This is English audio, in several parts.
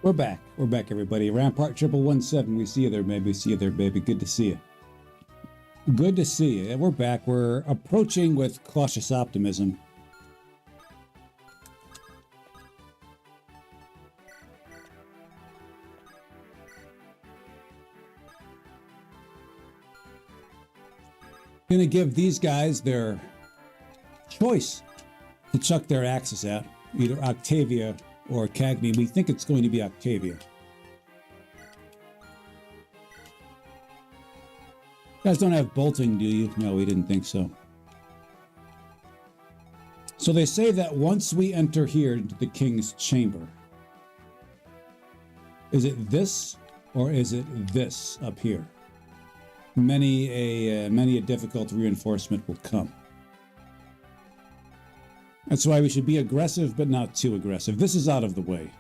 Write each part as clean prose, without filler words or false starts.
We're back. We're back, everybody. Rampart 1117. We see you there, baby. See you there, baby. Good to see you. Good to see you. We're back. We're approaching with cautious optimism. Gonna give these guys their choice to chuck their axes at, either Octavia or Cagney. We think it's going to be Octavia. You guys don't have bolting, do you? No, we didn't think so. So they say that once we enter here into the king's chamber, is it this or is it this up here? Many a difficult reinforcement will come. That's why we should be aggressive, but not too aggressive. This is out of the way.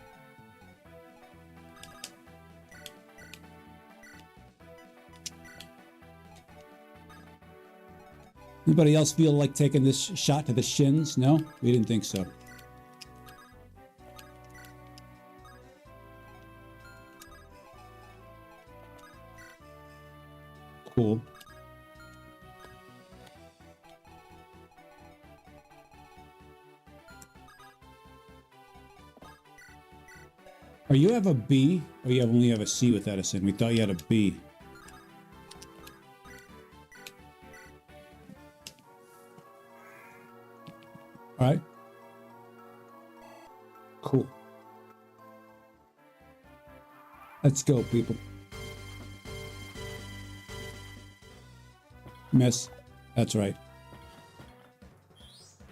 Anybody else feel like taking this shot to the shins? No? We didn't think so. Cool. Or you have a B, or you only have a C with Edison? We thought you had a B. All right. Cool. Let's go, people. Miss. That's right.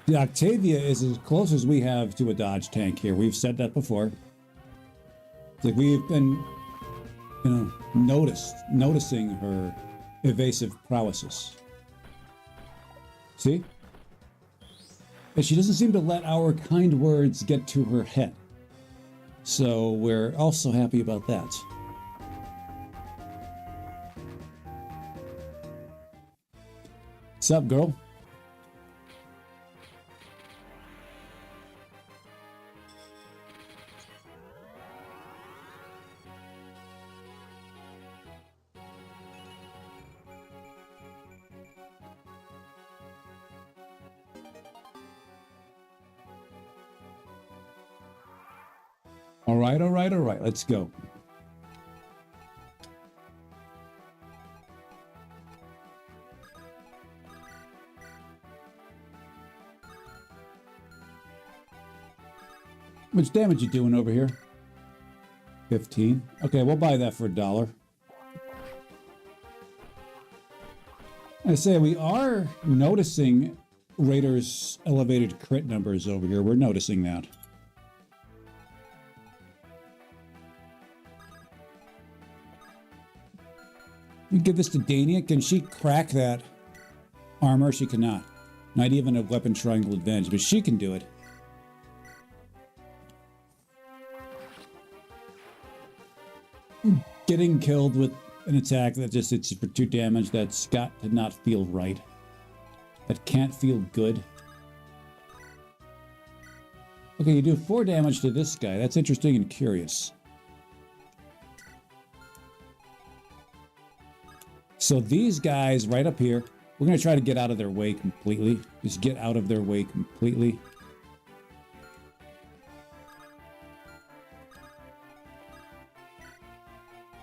The Octavia is as close as we have to a dodge tank here. We've said that before. It's like we've been, noticing her evasive prowesses. See? And she doesn't seem to let our kind words get to her head. So we're also happy about that. What's up, girl? All right. Let's go. How much damage you doing over here? 15. Okay, we'll buy that for $1. I say we are noticing Raiders' elevated crit numbers over here. We're noticing that. You give this to Dania. Can she crack that armor? She cannot. Not even a weapon triangle advantage, but she can do it. Getting killed with an attack that just hits you for 2 damage, that's got to not feel right. That can't feel good. Okay, you do 4 damage to this guy. That's interesting and curious. So these guys right up here, we're going to try to get out of their way completely. Just get out of their way completely.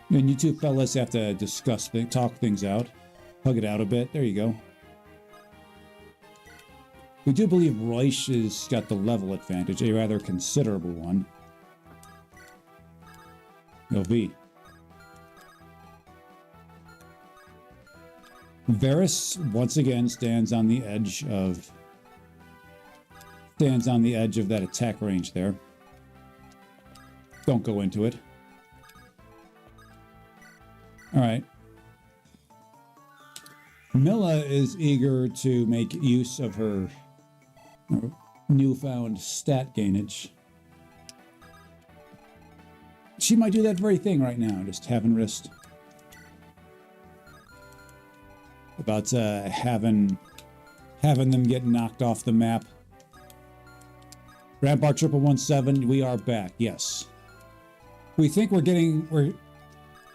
And you two fellas have to talk things out. Hug it out a bit. There you go. We do believe Royce has got the level advantage, a rather considerable one. No, V. Varys once again stands on the edge of that attack range there. Don't go into it. All right. Milla is eager to make use of her newfound stat gainage. She might do that very thing right now, just having wrist. About having them get knocked off the map. Rampart 1117, we are back, yes. we think we're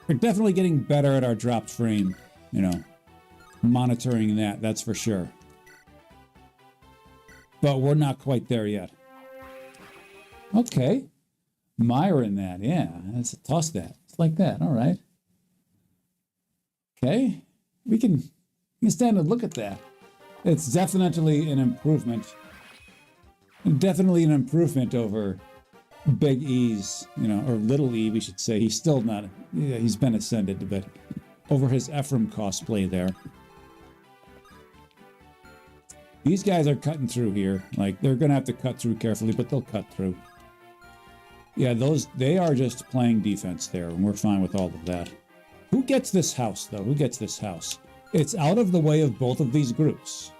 definitely getting better at our dropped frame, you know, monitoring that's for sure. But we're not quite there yet. Okay. Myra in that, yeah. Let's toss that. It's like that. All right. Okay. We can stand and look at that. It's definitely an improvement. Definitely an improvement over Big E's, you know, or Little E, we should say. He's still not, yeah, he's been ascended, but over his Ephraim cosplay there. These guys are cutting through here. Like, they're going to have to cut through carefully, but they'll cut through. Yeah, they are just playing defense there, and we're fine with all of that. Who gets this house, though? Who gets this house? It's out of the way of both of these groups.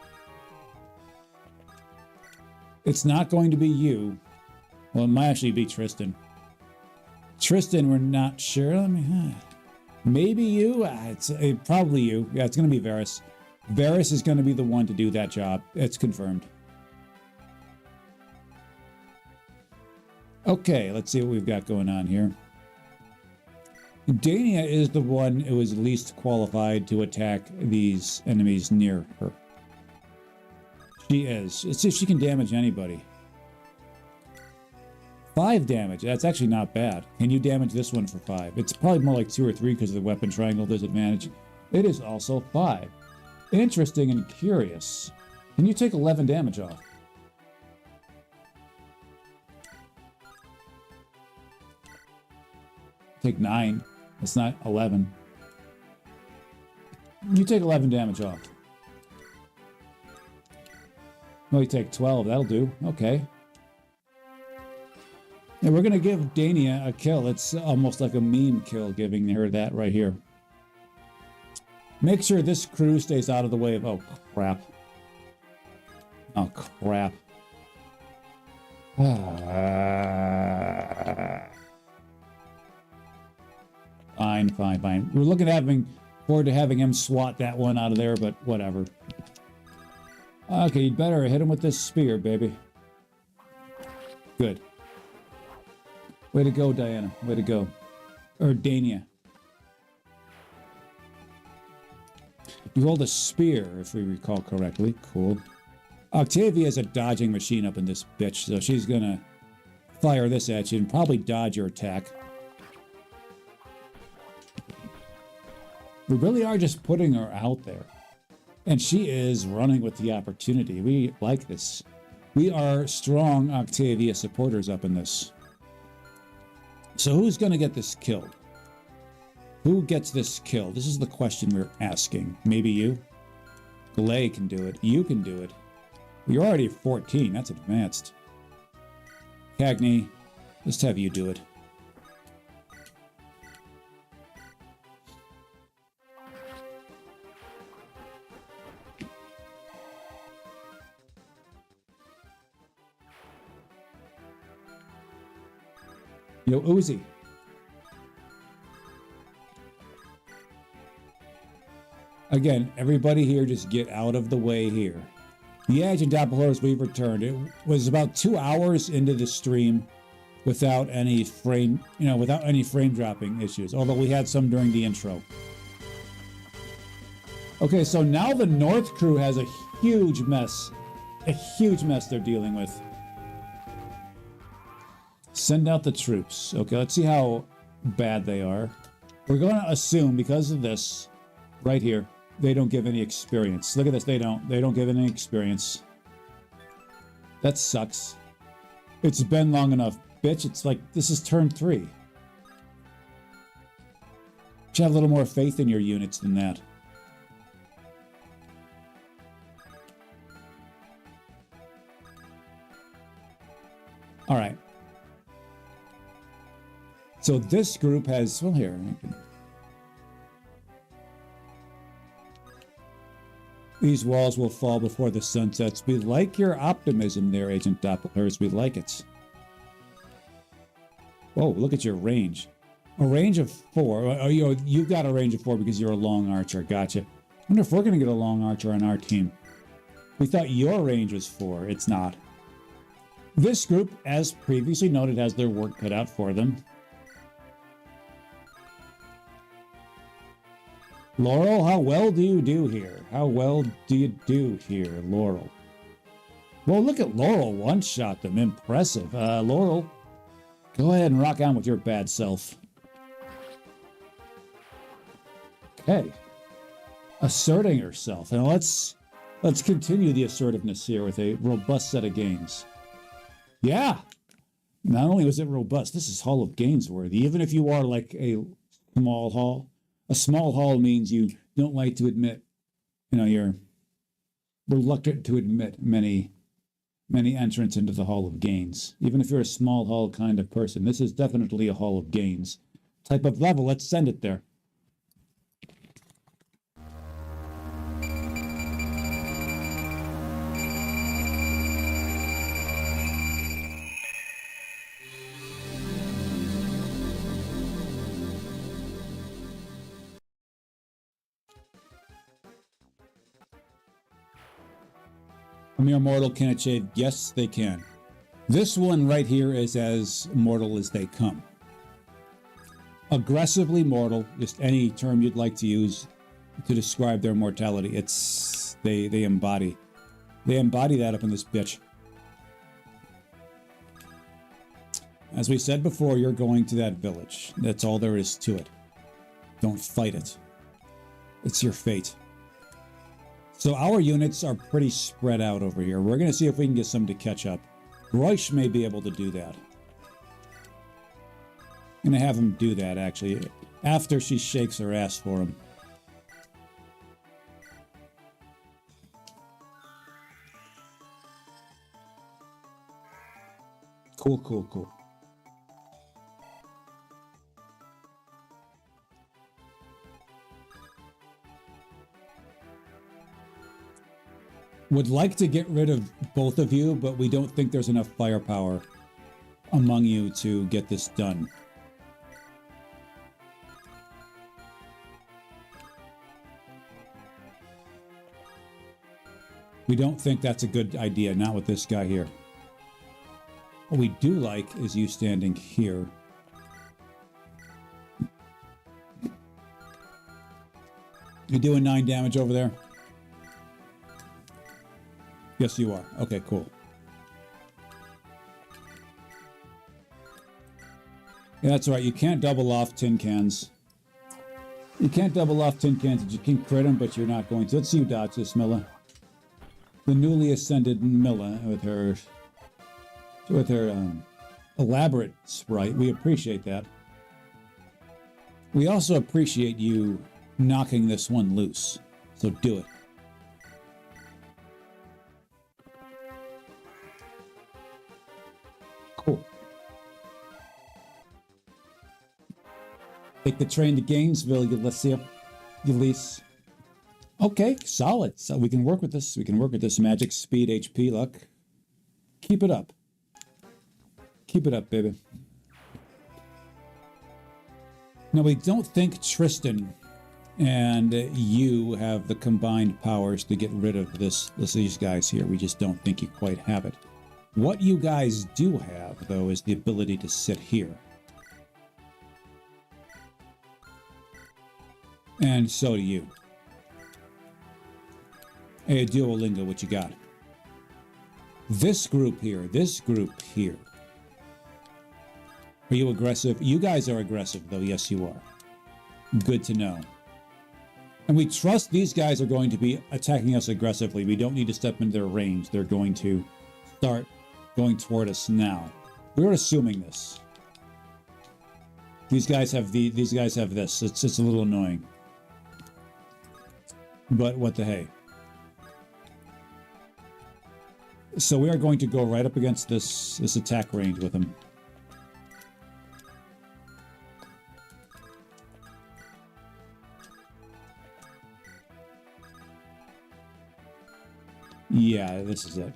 It's not going to be you. Well, it might actually be Tristan. Tristan, we're not sure. I mean, maybe you. It's probably you. Yeah, it's going to be Varys. Varys is going to be the one to do that job. It's confirmed. Okay, let's see what we've got going on here. Dania is the one who is least qualified to attack these enemies near her. She is. Let's see if she can damage anybody. 5 damage. That's actually not bad. Can you damage this one for 5? It's probably more like 2 or 3 because of the weapon triangle disadvantage. It is also 5. Interesting and curious. Can you take 11 damage off? Take 9. It's not 11. You take 11 damage off. No, you take 12. That'll do. Okay. And we're going to give Dania a kill. It's almost like a meme kill, giving her that right here. Make sure this crew stays out of the way of... Oh, crap. Oh, crap. Fine, fine, fine. We're looking at forward to having him swat that one out of there, but whatever. Okay, you'd better hit him with this spear, baby. Good. Way to go, Diana. Way to go. Or Dania. You hold a spear, if we recall correctly. Cool. Octavia is a dodging machine up in this bitch, so she's gonna fire this at you and probably dodge your attack. We really are just putting her out there. And she is running with the opportunity. We like this. We are strong Octavia supporters up in this. So who's going to get this killed? Who gets this killed? This is the question we're asking. Maybe you? Glay can do it. You can do it. You're already 14. That's advanced. Cagney, let's have you do it. Yo, Uzi. Again, everybody here just get out of the way here. The Agent Doppelhorse, we've returned. It was about 2 hours into the stream without any frame, without any frame dropping issues, although we had some during the intro. Okay, so now the North crew has a huge mess they're dealing with. Send out the troops. Okay, let's see how bad they are. We're going to assume, because of this, right here, they don't give any experience. Look at this, they don't give any experience. That sucks. It's been long enough, bitch. It's like, this is turn 3. You should have a little more faith in your units than that. All right. So this group has, well, here. These walls will fall before the sun sets. We like your optimism there, Agent Doppelhurst. We like it. Whoa, look at your range. A range of 4. Oh, you've got a range of 4 because you're a long archer. Gotcha. I wonder if we're going to get a long archer on our team. We thought your range was 4. It's not. This group, as previously noted, has their work cut out for them. Laurel, how well do you do here? How well do you do here, Laurel? Well, look at Laurel one-shot them. Impressive. Laurel, go ahead and rock on with your bad self. Okay. Asserting herself. And let's continue the assertiveness here with a robust set of gains. Yeah. Not only was it robust, this is Hall of Gains worthy. Even if you are like a small hall. A small hall means you don't like to admit, you're reluctant to admit many entrants into the Hall of Gains. Even if you're a small hall kind of person, this is definitely a Hall of Gains type of level. Let's send it there. A mere mortal can achieve. Yes, they can. This one right here is as mortal as they come. Aggressively mortal, just any term you'd like to use to describe their mortality. It's they embody that up in this bitch. As we said before, you're going to that village. That's all there is to it. Don't fight it. It's your fate. So our units are pretty spread out over here. We're going to see if we can get some to catch up. Roysh may be able to do that. I'm going to have him do that, actually, after she shakes her ass for him. Cool, cool, cool. Would like to get rid of both of you, but we don't think there's enough firepower among you to get this done. We don't think that's a good idea, not with this guy here. What we do like is you standing here. You doing 9 damage over there? Yes, you are. Okay, cool. Yeah, that's right. You can't double off tin cans. You can't double off tin cans. You can crit them, but you're not going to. Let's see you dodge this, Milla. The newly ascended Milla with her elaborate sprite. We appreciate that. We also appreciate you knocking this one loose. So do it. Cool. Take the train to Gainesville, Ulysses. Okay, solid. So we can work with this. We can work with this magic, speed, HP, luck. Keep it up. Keep it up, baby. Now, we don't think Tristan and you have the combined powers to get rid of these guys here. We just don't think you quite have it. What you guys do have, though, is the ability to sit here. And so do you. Hey, Duolingo, what you got? This group here. Are you aggressive? You guys are aggressive, though. Yes, you are. Good to know. And we trust these guys are going to be attacking us aggressively. We don't need to step into their range. They're going to start going toward us now. We're assuming this. These guys have this. It's a little annoying. But what the hey. So we are going to go right up against this attack range with them. Yeah, this is it.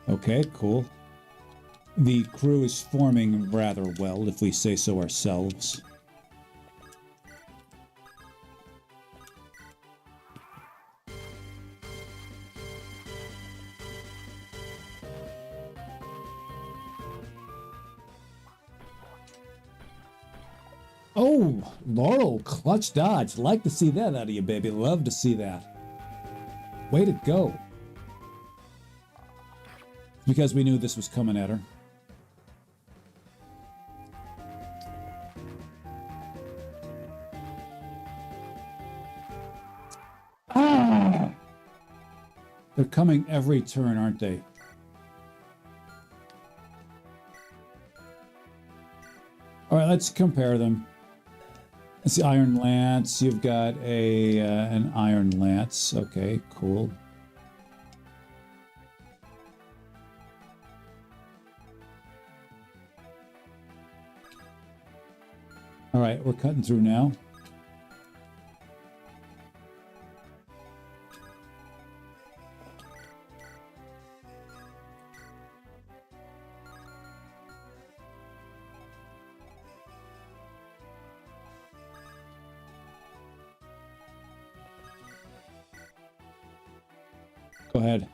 Okay, cool. The crew is forming rather well, if we say so ourselves. Oh, Laurel, clutch dodge. Like to see that out of you, baby. Love to see that. Way to go. Because we knew this was coming at her. Ah! They're coming every turn, aren't they? All right, let's compare them. It's the Iron Lance. You've got an Iron Lance. Okay, cool. All right, we're cutting through now. Go ahead.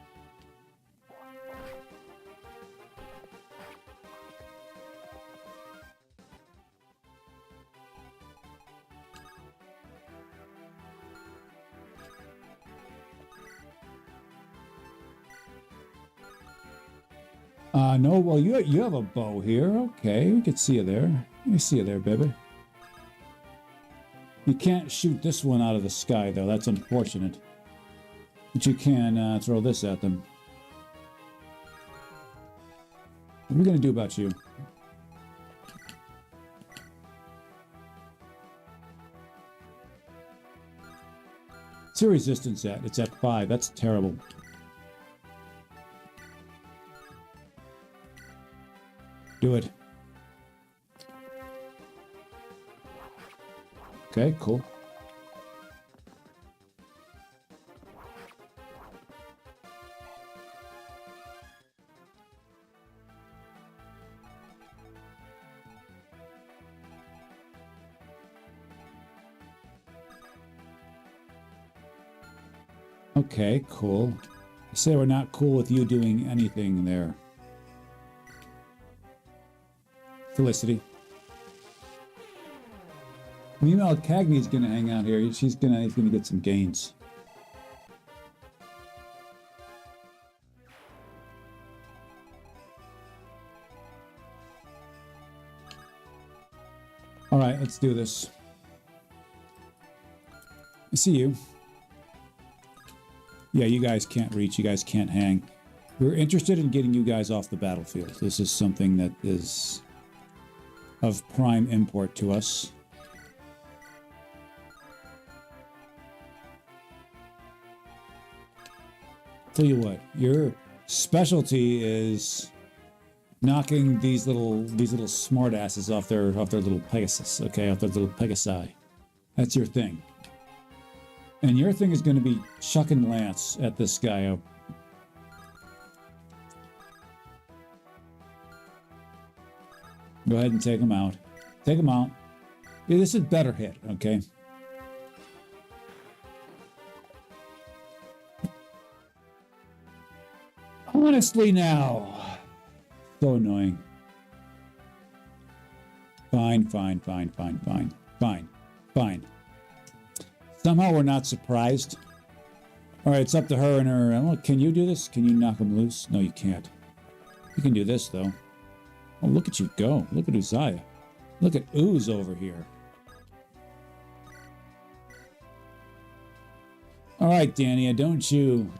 No, well, you have a bow here. Okay, we can see you there. Let me see you there, baby. You can't shoot this one out of the sky, though. That's unfortunate. But you can throw this at them. What are we going to do about you? What's your resistance at? It's at 5. That's terrible. Do it. Okay, cool. Okay, cool. I say we're not cool with you doing anything there. Felicity. Meanwhile, Cagney's gonna hang out here. He's gonna get some gains. All right, let's do this. I see you. Yeah, you guys can't reach. You guys can't hang. We're interested in getting you guys off the battlefield. This is something that is of prime import to us. Tell you what, your specialty is knocking these little smartasses off their little Pegasus, okay, off their little Pegasi. That's your thing. And your thing is going to be chucking Lance at this guy. Go ahead and take him out. Take him out. Yeah, this is better hit, okay? Honestly now. So annoying. Fine, fine, fine, fine, fine, fine, fine. Somehow we're not surprised. All right, it's up to her and her. Well, can you do this? Can you knock him loose? No, you can't. You can do this, though. Oh, look at you go. Look at Uzziah. Look at Ooze over here. All right, Danny, don't you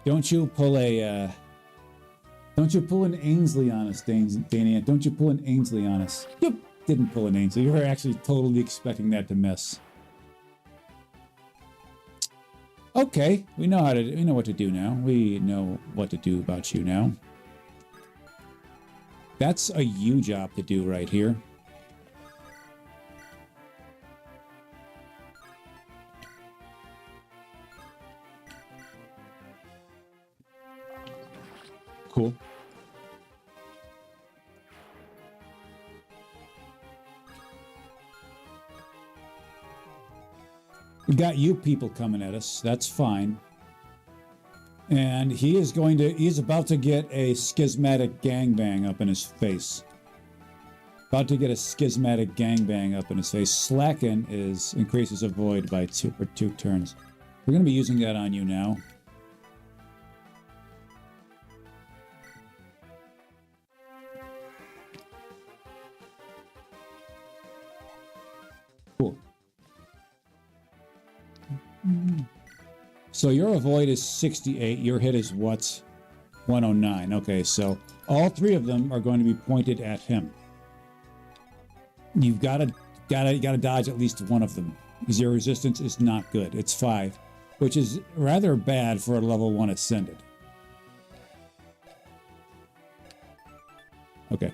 pull an Ainsley on us, Danny. Don't you pull an Ainsley on us. You didn't pull an Ainsley. You were actually totally expecting that to miss. Okay, we know what to do now. We know what to do about you now. That's a you job to do right here. Cool. We got you people coming at us. That's fine. And he's about to get a schismatic gangbang up in his face. About to get a schismatic gangbang up in his face. Slacken is increases avoid by 2 for 2 turns. We're going to be using that on you now. Cool. So your avoid is 68. Your hit is what? 109. Okay, so all 3 of them are going to be pointed at him. You've got to dodge at least one of them. Because your resistance is not good. It's 5, which is rather bad for a level 1 ascended. Okay.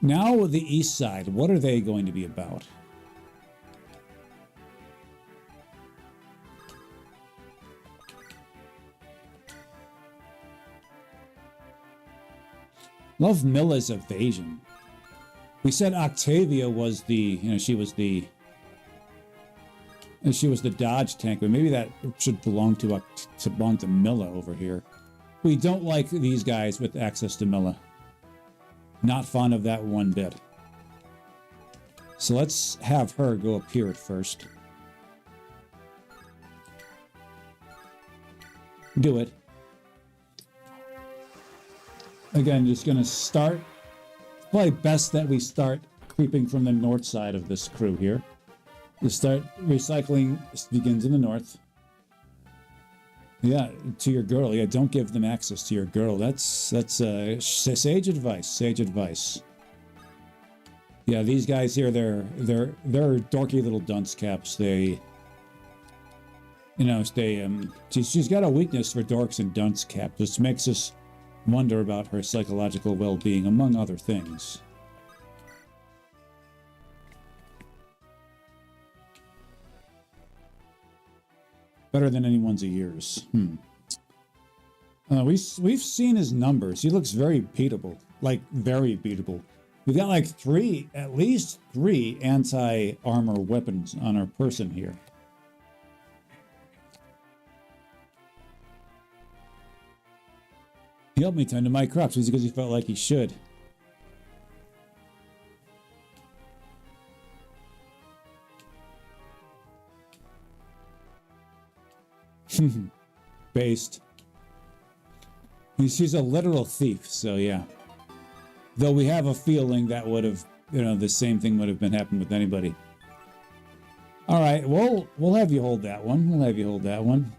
Now the east side. What are they going to be about? Love Milla's evasion. We said Octavia was the, she was the dodge tank, but maybe that should belong to Milla over here. We don't like these guys with access to Milla. Not fond of that one bit. So let's have her go up here at first. Do it. Again, just going to start. It's probably best that we start creeping from the north side of this crew here. We start recycling. This begins in the north. Yeah, to your girl. Yeah, don't give them access to your girl. That's sage advice. Sage advice. Yeah, these guys here, they're dorky little dunce caps. They, she's got a weakness for dorks and dunce caps. This makes us wonder about her psychological well-being, among other things. Better than anyone's years. We've seen his numbers. He looks very beatable. Like, very beatable. We've got like at least three anti-armor weapons on our person here. He helped me tend to my crops because he felt like he should. Based. He's a literal thief, so yeah. Though we have a feeling that would have, the same thing would have been happening with anybody. All right, we'll have you hold that one. We'll have you hold that one.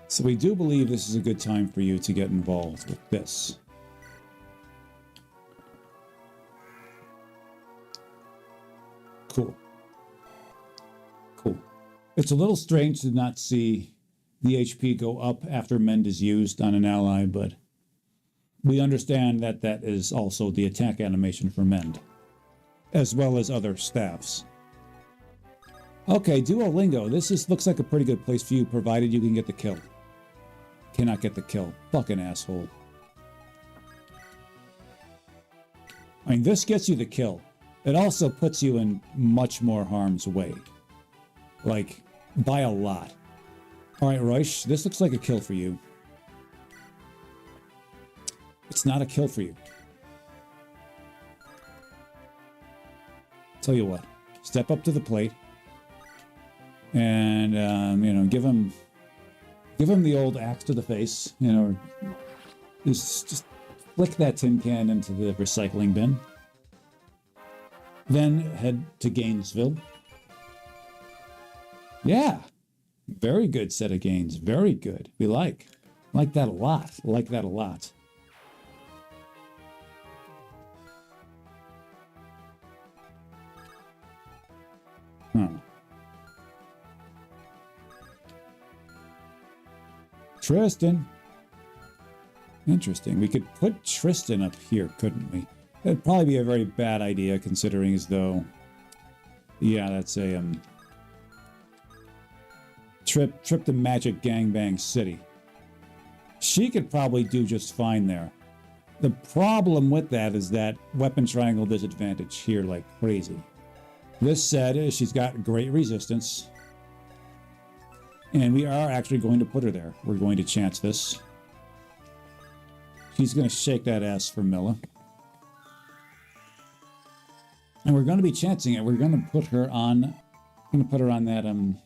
So we do believe this is a good time for you to get involved with this. Cool. Cool. It's a little strange to not see the HP go up after Mend is used on an ally, but we understand that that is also the attack animation for Mend, as well as other staffs. Okay, Duolingo. This looks like a pretty good place for you, provided you can get the kill. Cannot get the kill. Fucking asshole. I mean, this gets you the kill. It also puts you in much more harm's way. Like, by a lot. Alright, Roish, this looks like a kill for you. It's not a kill for you. Tell you what. Step up to the plate. And, give him the old axe to the face, or just flick that tin can into the recycling bin. Then head to Gainesville. Yeah, very good set of gains. Very good. We like that a lot. Like that a lot. Tristan. Interesting. We could put Tristan up here, couldn't we? That'd probably be a very bad idea, considering as though... Yeah, that's a, Trip to Magic Gangbang City. She could probably do just fine there. The problem with that is that weapon triangle disadvantage here like crazy. This said, she's got great resistance. And we are actually going to put her there. We're going to chance this. She's going to shake that ass for Milla. And we're going to be chancing it. We're going to put her on... I'm going to put her on that... I'm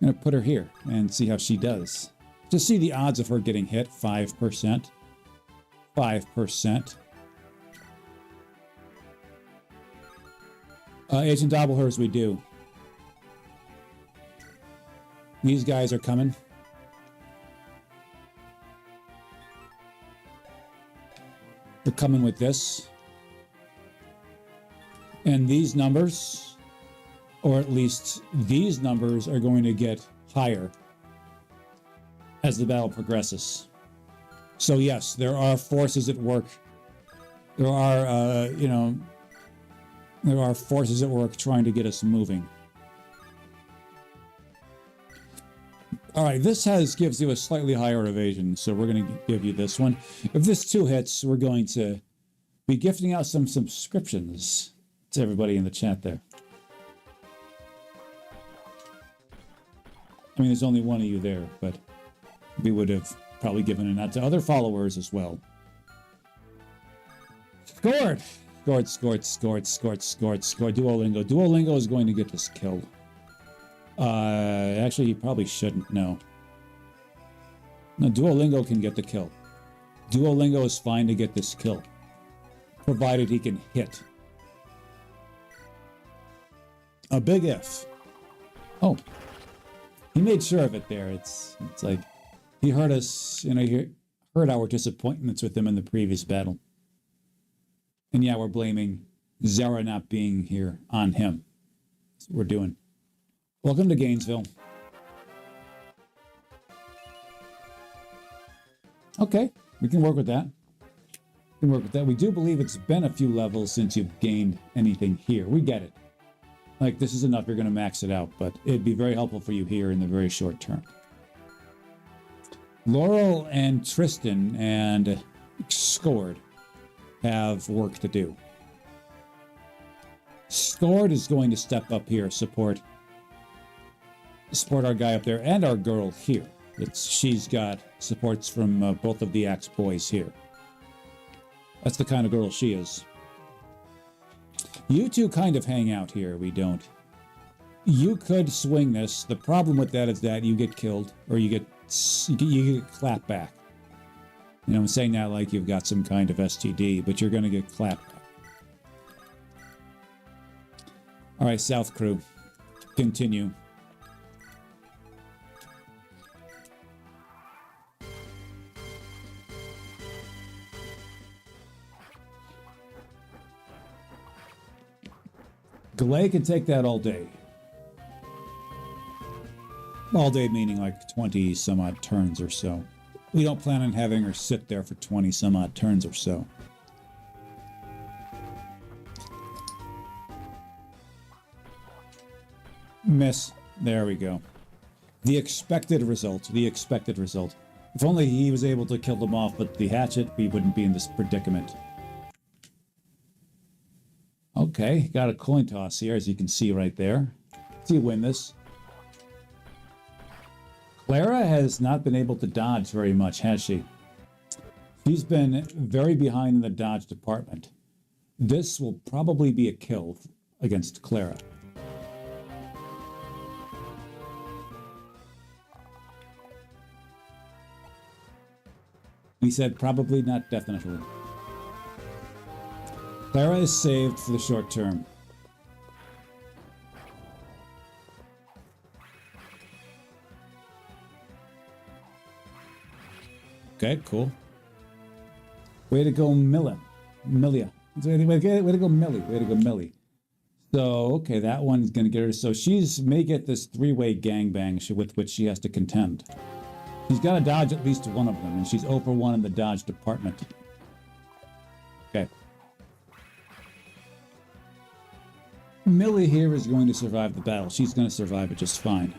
going to put her here and see how she does. Just see the odds of her getting hit. 5%. 5%. Agent Dobblehurst, we do. These guys are coming. They're coming with this. And these numbers, or at least these numbers, are going to get higher as the battle progresses. So yes, there are forces at work. There are, there are forces at work trying to get us moving. All right, this gives you a slightly higher evasion, so we're going to give you this one. If this 2 hits, we're going to be gifting out some subscriptions to everybody in the chat there. I mean, there's only one of you there, but we would have probably given it out to other followers as well. Scored! Scored. Duolingo. Duolingo is going to get this kill. Actually, he probably shouldn't. No, Duolingo can get the kill. Duolingo is fine to get this kill, provided he can hit. A big if. Oh, he made sure of it there. It's like he heard us, he heard our disappointments with him in the previous battle. And yeah, we're blaming Zara not being here on him. That's what we're doing. Welcome to Gainesville. Okay, we can work with that. We do believe it's been a few levels since you've gained anything here. We get it. Like, this is enough, you're going to max it out, but it'd be very helpful for you here in the very short term. Laurel and Tristan and Scored have work to do. Scored is going to step up here, support our guy up there and our girl here. She's got supports from both of the Axe boys here. That's the kind of girl she is. You two kind of hang out here. We don't. You could swing this. The problem with that is that you get killed, or you get clapped back. I'm saying that like you've got some kind of STD, but you're going to get clapped back. All right, South Crew, continue. Galay can take that all day. All day meaning like 20 some odd turns or so. We don't plan on having her sit there for 20 some odd turns or so. Miss. There we go. The expected result. If only he was able to kill them off with the hatchet, we wouldn't be in this predicament. Okay, got a coin toss here, as you can see right there. Let's see you win this. Clara has not been able to dodge very much, has she? She's been very behind in the dodge department. This will probably be a kill against Clara. We said probably, not definitely. Clara is saved for the short term. Okay, cool. Way to go, Milia. Way to go, Millie. So, okay, that one's going to get her. So she's may get this three-way gangbang with which she has to contend. She's got to dodge at least one of them, and she's 0 for 1 in the dodge department. Okay. Millie here is going to survive the battle. She's going to survive it just fine.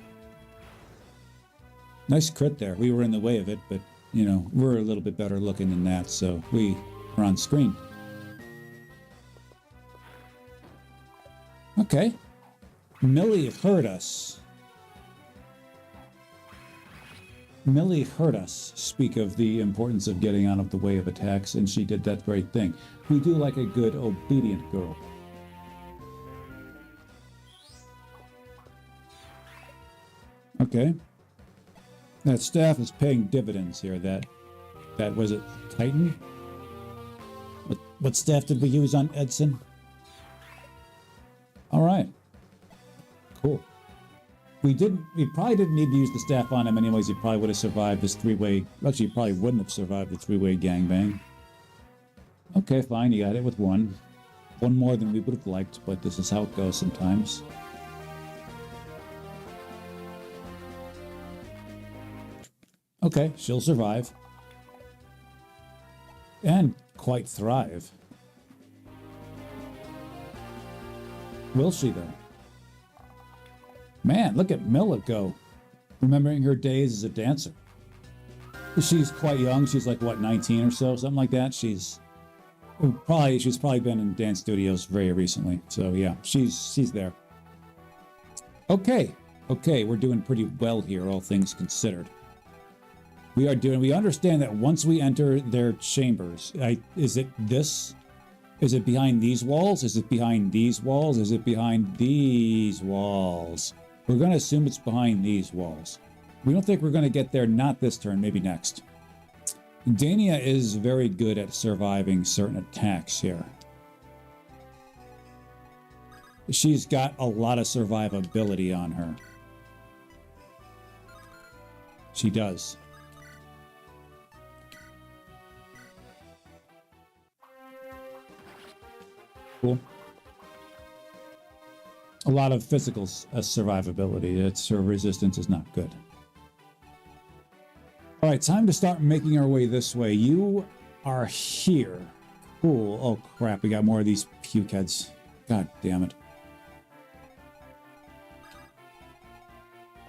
Nice crit there. We were in the way of it, but, you know, we're a little bit better looking than that, so we are on screen. Okay. Millie heard us. Millie heard us speak of the importance of getting out of the way of attacks, and she did that very thing. We do like a good, obedient girl. Okay. That staff is paying dividends here. That was it, Titan? What staff did we use on Edson? All right. Cool. We probably didn't need to use the staff on him anyways. He probably would have survived this three-way. Actually, he probably wouldn't have survived the three-way gangbang. Okay, fine. You got it with one. One more than we would have liked, but this is how it goes sometimes. Okay, she'll survive. And quite thrive. Will she, though? Man, look at Milla go. Remembering her days as a dancer. She's quite young. She's like, what, 19 or so? Something like that. She's probably been in dance studios very recently. So, yeah, she's there. Okay, we're doing pretty well here, all things considered. We understand that once we enter their chambers, is it this? Is it behind these walls? Is it behind these walls? Is it behind these walls? We're going to assume it's behind these walls. We don't think we're going to get there, not this turn, maybe next. Dania is very good at surviving certain attacks here. She's got a lot of survivability on her. She does. Cool. A lot of physical survivability. Her resistance is not good. All right, time to start making our way this way. You are here. Cool. Oh, crap. We got more of these puke heads. God damn it.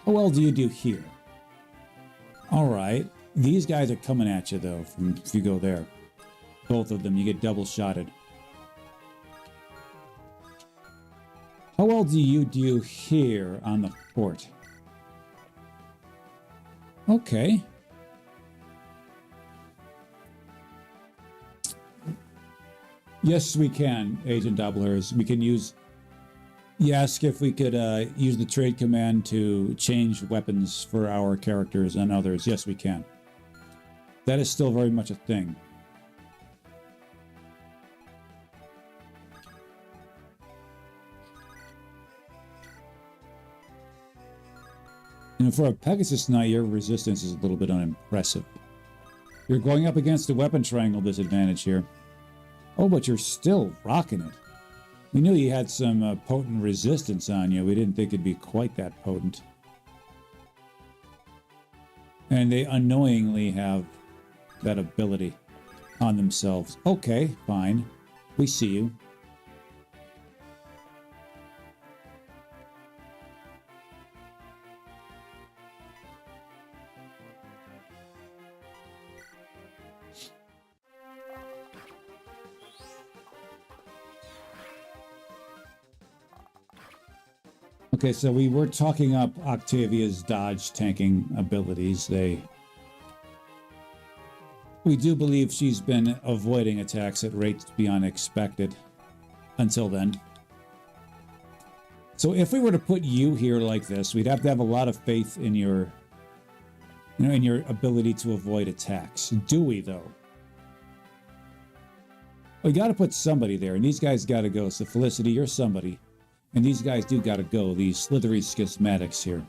How well do you do here? All right. These guys are coming at you, though, if you go there. Both of them. You get double shotted. How well do you do here on the fort? Okay. Yes, we can, Agent Doppelhurst. We can use... You ask if we could use the trade command to change weapons for our characters and others. Yes, we can. That is still very much a thing. And for a Pegasus Knight, your resistance is a little bit unimpressive. You're going up against a weapon triangle disadvantage here. Oh, but you're still rocking it. We knew you had some potent resistance on you. We didn't think it'd be quite that potent. And they unknowingly have that ability on themselves. Okay, fine. We see you. Okay, so we were talking up Octavia's dodge tanking abilities. We do believe she's been avoiding attacks at rates beyond expected until then. So if we were to put you here like this, we'd have to have a lot of faith in your, in your ability to avoid attacks. Do we, though? We got to put somebody there, and these guys got to go. So Felicity, you're somebody. And these guys do gotta go, these slithery schismatics here.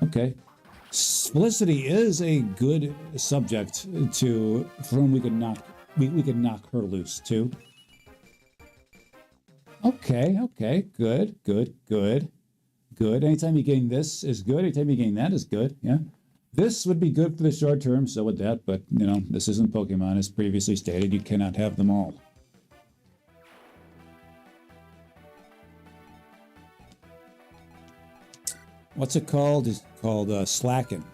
Okay. Felicity is a good subject for whom we could knock her loose too. Okay, good. Anytime you gain this is good, anytime you gain that is good, yeah. This would be good for the short term, so would that, but this isn't Pokemon, as previously stated, you cannot have them all. What's it called? It's called slacking.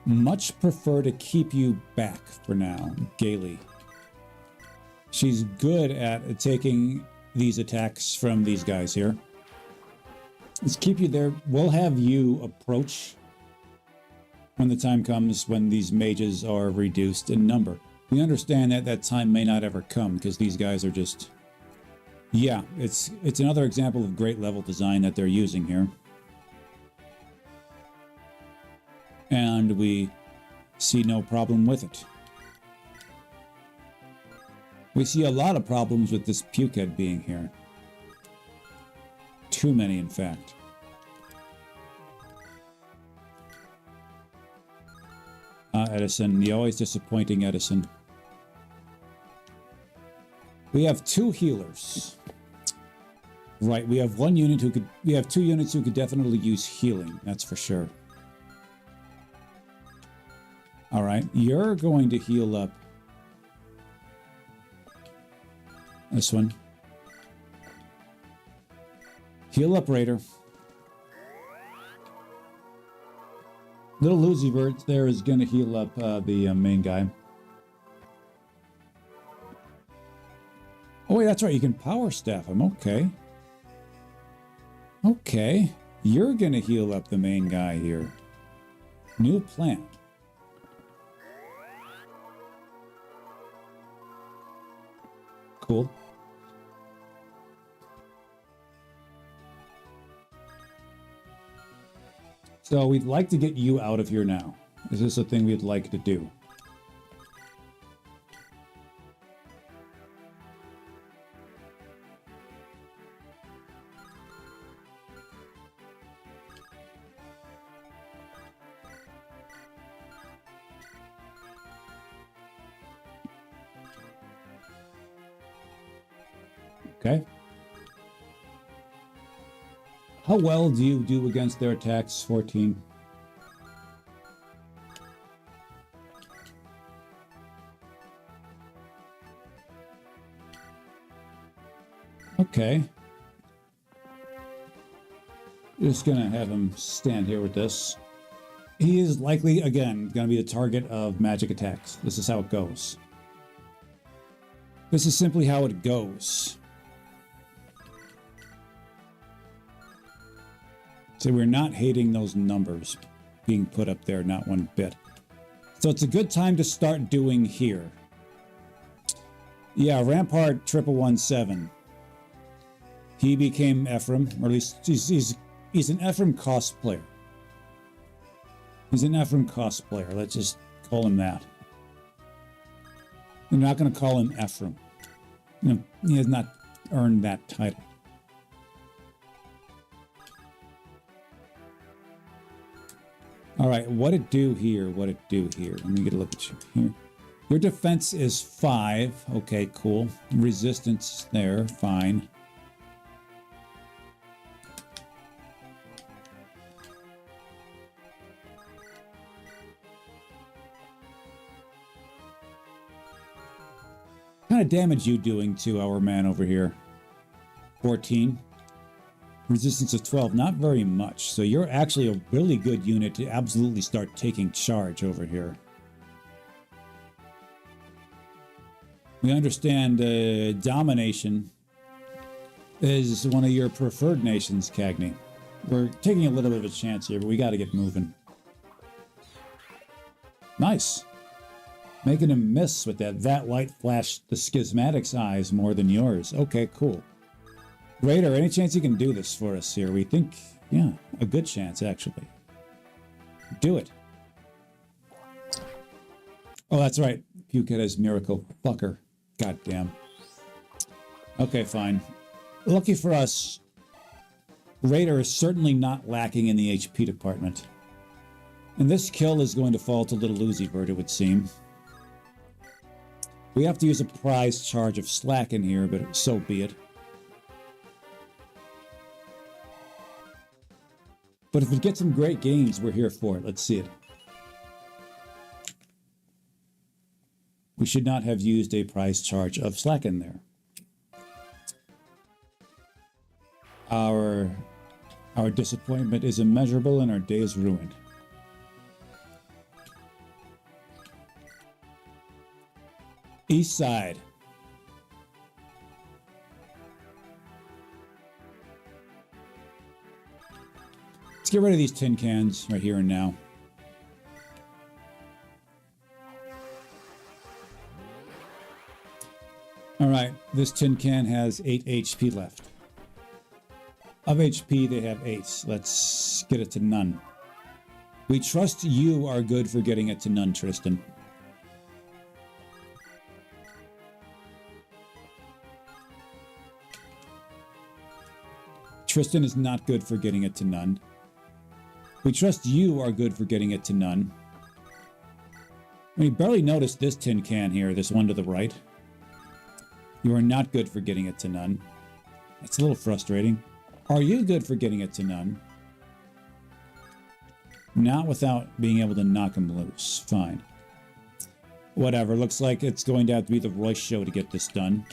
Much prefer to keep you back for now, Gaily. She's good at taking these attacks from these guys here. Let's keep you there. We'll have you approach when the time comes when these mages are reduced in number. We understand that that time may not ever come because these guys are just... Yeah, it's another example of great level design that they're using here. And we see no problem with it. We see a lot of problems with this pukehead being here. Too many, in fact. Edison, the always disappointing Edison. We have 2 healers. Right, we have 1 unit who could... We have 2 units who could definitely use healing, that's for sure. Alright, you're going to heal up this one. Heal up, Raider. Little Lucy Bird there is going to heal up the main guy. Oh wait, that's right, you can power staff him, okay. Okay, you're going to heal up the main guy here. New plan. Cool. So we'd like to get you out of here now. Is this a thing we'd like to do? Okay. How well do you do against their attacks? 14. Okay. Just gonna have him stand here with this. He is likely, again, gonna be the target of magic attacks. This is how it goes. This is simply how it goes. So we're not hating those numbers being put up there, not one bit. So it's a good time to start doing here. Yeah, Rampart 1117. He became Ephraim, or at least he's an Ephraim cosplayer. He's an Ephraim cosplayer. Let's just call him that. We're not going to call him Ephraim. You know, he has not earned that title. All right, what it do here? What it do here? Let me get a look at you here. Your defense is 5. Okay, cool. Resistance there, fine. What kind of damage you doing to our man over here? 14. Resistance of 12, not very much. So you're actually a really good unit to absolutely start taking charge over here. We understand domination is one of your preferred nations, Cagney. We're taking a little bit of a chance here, but we got to get moving. Nice. Making him miss with that. That light flashed the schismatic's eyes more than yours. Okay, cool. Raider, any chance you can do this for us here? We think, yeah, a good chance, actually. Do it. Oh, that's right. Pukehead is miracle. Fucker. Goddamn. Okay, fine. Lucky for us, Raider is certainly not lacking in the HP department. And this kill is going to fall to Little Uzi Bird, it would seem. We have to use a prize charge of slack in here, but so be it. But if it gets some great games, we're here for it. Let's see it. We should not have used a price charge of slack in there. Our disappointment is immeasurable and our day is ruined. East side. Let's get rid of these tin cans right here and now. All right, this tin can has 8 HP left. Of HP, they have 8. Let's get it to none. We trust you are good for getting it to none, Tristan. Tristan is not good for getting it to none. We trust you are good for getting it to none. We barely noticed this tin can here, this one to the right. You are not good for getting it to none. It's a little frustrating. Are you good for getting it to none? Not without being able to knock him loose. Fine. Whatever. Looks like it's going to have to be the Royce show to get this done.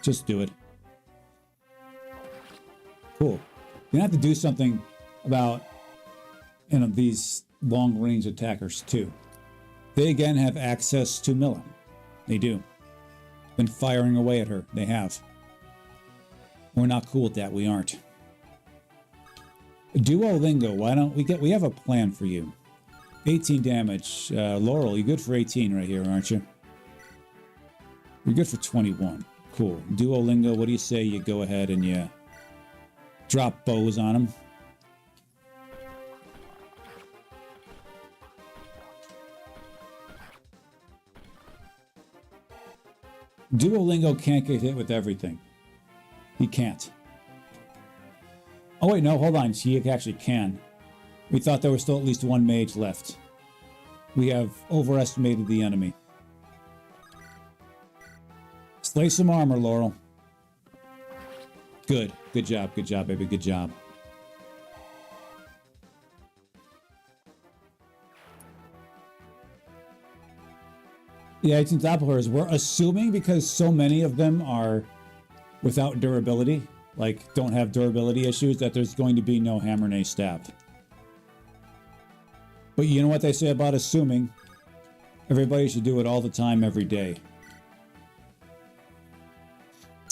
Just do it. Cool. You're gonna have to do something about, you know, these long-range attackers too. They again have access to Milla. They do. Been firing away at her. They have. We're not cool with that. We aren't. Duolingo. Why don't we have a plan for you? 18 damage. Laurel, you're good for 18 right here, aren't you? You're good for 21. Cool. Duolingo, what do you say you go ahead and you drop bows on them? Duolingo can't get hit with everything. He can't. Oh wait, no, hold on. He actually can. We thought there was still at least one mage left. We have overestimated the enemy. Slay some armor, Laurel. Good. Good job. Good job, baby. Good job. Yeah, 18 doppelgangers. We're assuming because so many of them are without durability, like don't have durability issues, that there's going to be no hammer nay stab. But you know what they say about assuming? Everybody should do it all the time, every day.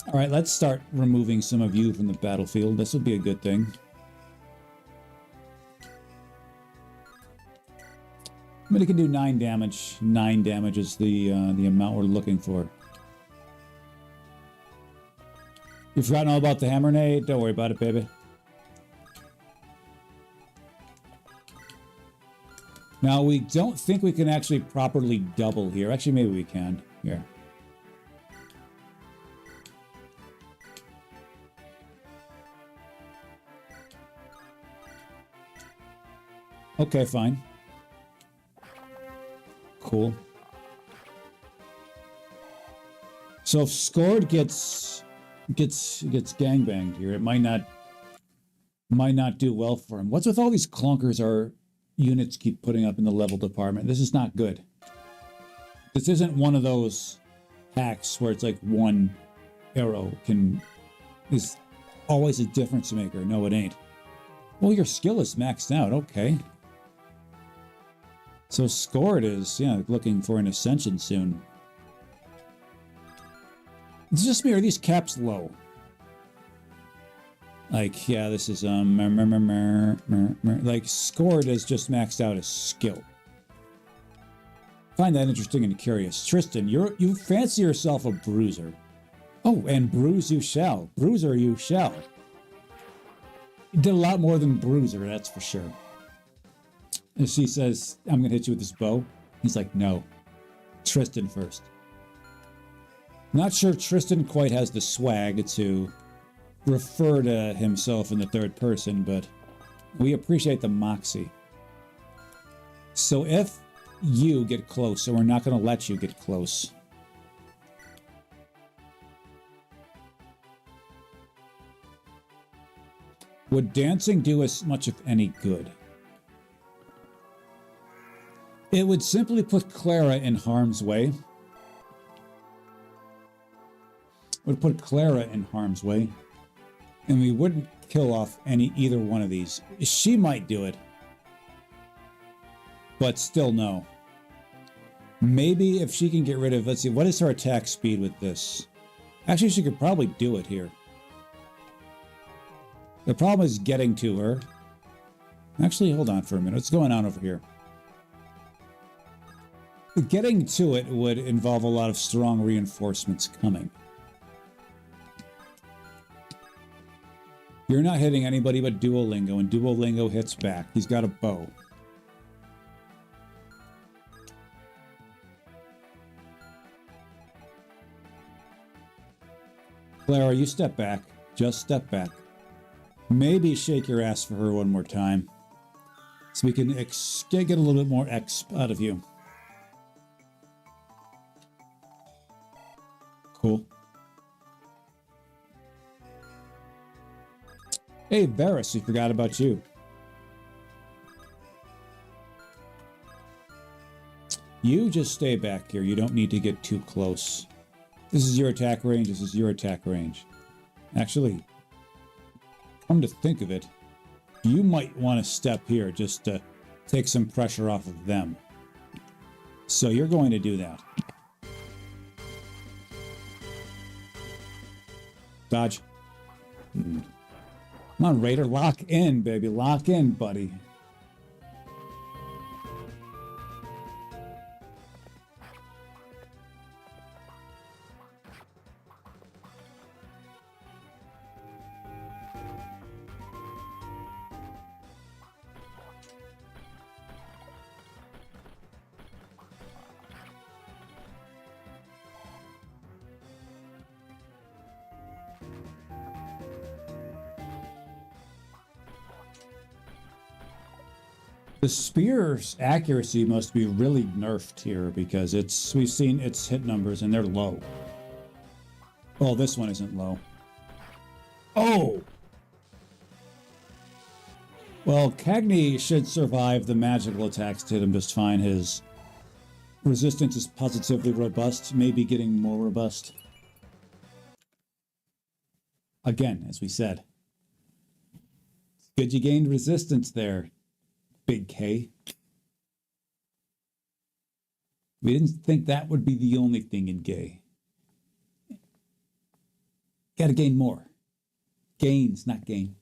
All right, let's start removing some of you from the battlefield. This will be a good thing. I mean, it can do 9 damage. 9 damage is the amount we're looking for. You've forgotten all about the hammer nade? Don't worry about it, baby. Now, we don't think we can actually properly double here. Actually, maybe we can. Here. Okay, fine. Cool. So if Scored gets gangbanged here, it might not do well for him. What's with all these clunkers our units keep putting up in the level department? This is not good. This isn't one of those hacks where it's like one arrow is always a difference maker. No, it ain't. Well, your skill is maxed out. Okay. So Scored is, yeah, looking for an ascension soon. It's just me, are these caps low? Like, yeah, this is, like, Scored is just maxed out his skill. Find that interesting and curious. Tristan, you fancy yourself a bruiser. Oh, and bruise you shall. Bruiser you shall. You did a lot more than bruiser, that's for sure. And she says, I'm going to hit you with this bow. He's like, no. Tristan first. Not sure Tristan quite has the swag to refer to himself in the third person, but we appreciate the moxie. So if you get close, so we're not going to let you get close. Would dancing do us much of any good? It would simply put Clara in harm's way. It would put Clara in harm's way. And we wouldn't kill off either one of these. She might do it. But still no. Maybe if she can get rid of, let's see, what is her attack speed with this? Actually, she could probably do it here. The problem is getting to her. Actually, hold on for a minute. What's going on over here? Getting to it would involve a lot of strong reinforcements coming. You're not hitting anybody but Duolingo, and Duolingo hits back. He's got a bow. Clara, you step back. Just step back. Maybe shake your ass for her one more time. So we can get a little bit more exp out of you. Cool. Hey, Varys, we forgot about you. You just stay back here. You don't need to get too close. This is your attack range. This is your attack range. Actually, come to think of it, you might want to step here just to take some pressure off of them. So you're going to do that. Dodge. Come on, Raider. Lock in, baby. Lock in, buddy. The spear's accuracy must be really nerfed here because we've seen its hit numbers and they're low. Oh, this one isn't low. Oh! Well, Cagney should survive the magical attacks to hit him just fine. His resistance is positively robust, maybe getting more robust. Again, as we said. Good you gained resistance there. Big K. We didn't think that would be the only thing in gay. Gotta gain more. Gains, not gain.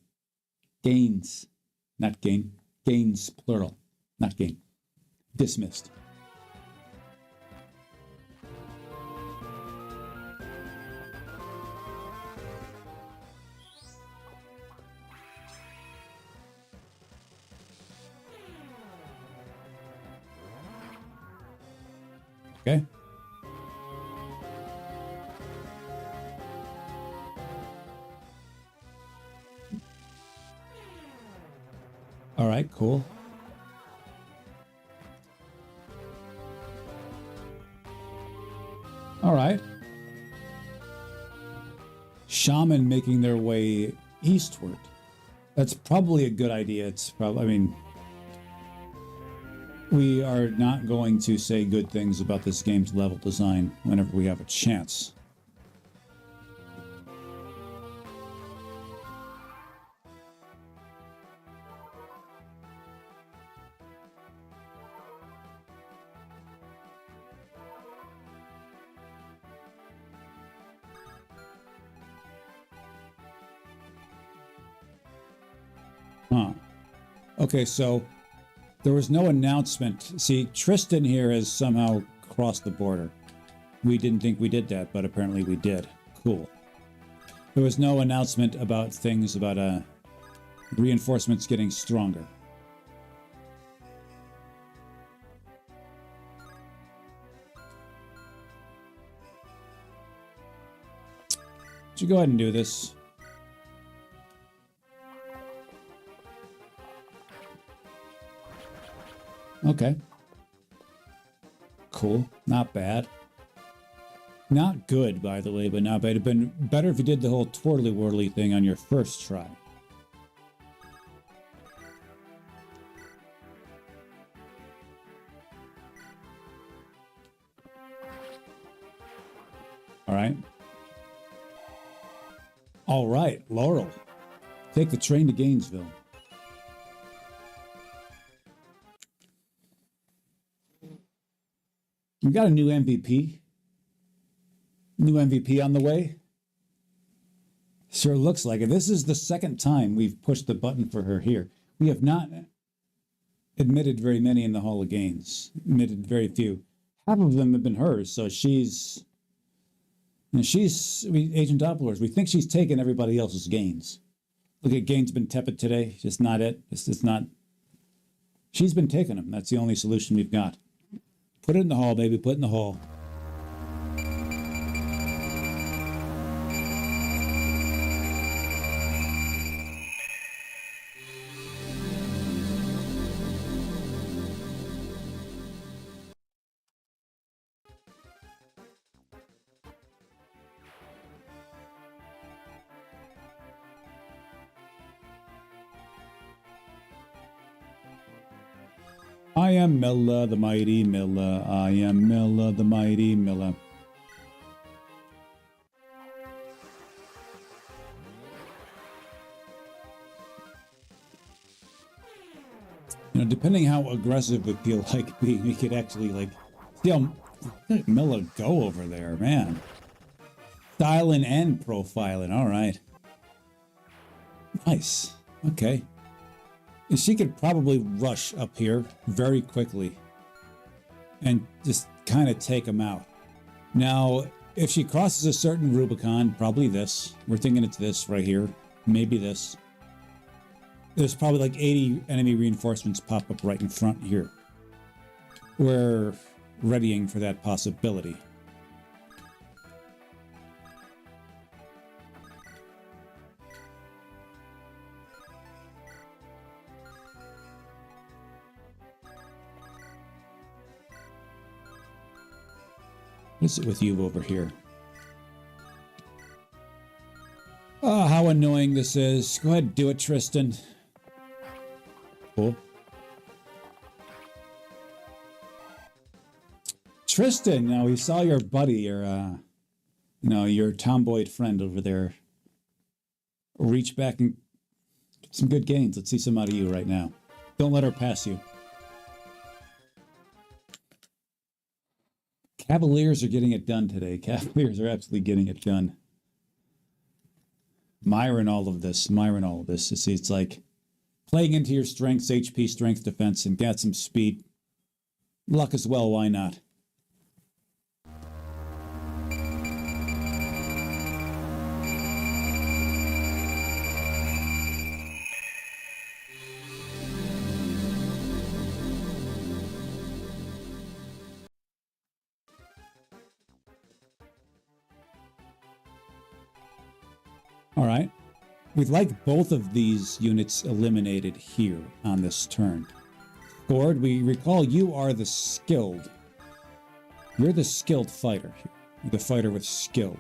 Gains, not gain. Gains, plural, not gain. Dismissed. Okay. All right, cool. All right. Shaman making their way eastward. That's probably a good idea. It's probably, I mean, we are not going to say good things about this game's level design whenever we have a chance. Huh. Okay, so there was no announcement. See, Tristan here has somehow crossed the border. We didn't think we did that, but apparently we did. Cool. There was no announcement about things about reinforcements getting stronger. Should go ahead and do this. Okay. Cool. Not bad. Not good, by the way, but not bad. It'd been better if you did the whole twirly-whirly thing on your first try. All right. All right, Laurel. Take the train to Gainesville. We've got a new MVP. New MVP on the way. Sure looks like it. This is the second time we've pushed the button for her here. We have not admitted very many in the Hall of Gains. Admitted very few. Half of them have been hers, so she's Agent Doppler's. We think she's taken everybody else's gains. Look at Gaines been tepid today. Just not it. It's just not. She's been taking them. That's the only solution we've got. Put it in the hall, baby. Put it in the hall. I am Milla, the mighty Milla. I am Milla, the mighty Milla. You know, depending how aggressive we feel like being, we could actually, like, see how Milla go over there, man. Styling and profiling, all right. Nice. Okay. She could probably rush up here very quickly and just kind of take him out. Now, if she crosses a certain Rubicon, probably this. We're thinking it's this right here. Maybe this. There's probably like 80 enemy reinforcements pop up right in front here. We're readying for that possibility. What's it with you over here? Oh, how annoying this is. Go ahead, do it, Tristan. Cool. Tristan, now we saw your buddy, your tomboy friend over there. Reach back and get some good gains. Let's see some out of you right now. Don't let her pass you. Cavaliers are getting it done today. Cavaliers are absolutely getting it done. Myron all of this. See, it's like playing into your strengths, HP, strength, defense, and get some speed. Luck as well, why not? All right. We'd like both of these units eliminated here on this turn. Gord, we recall you are the skilled. You're the skilled fighter here. You're the fighter with skill.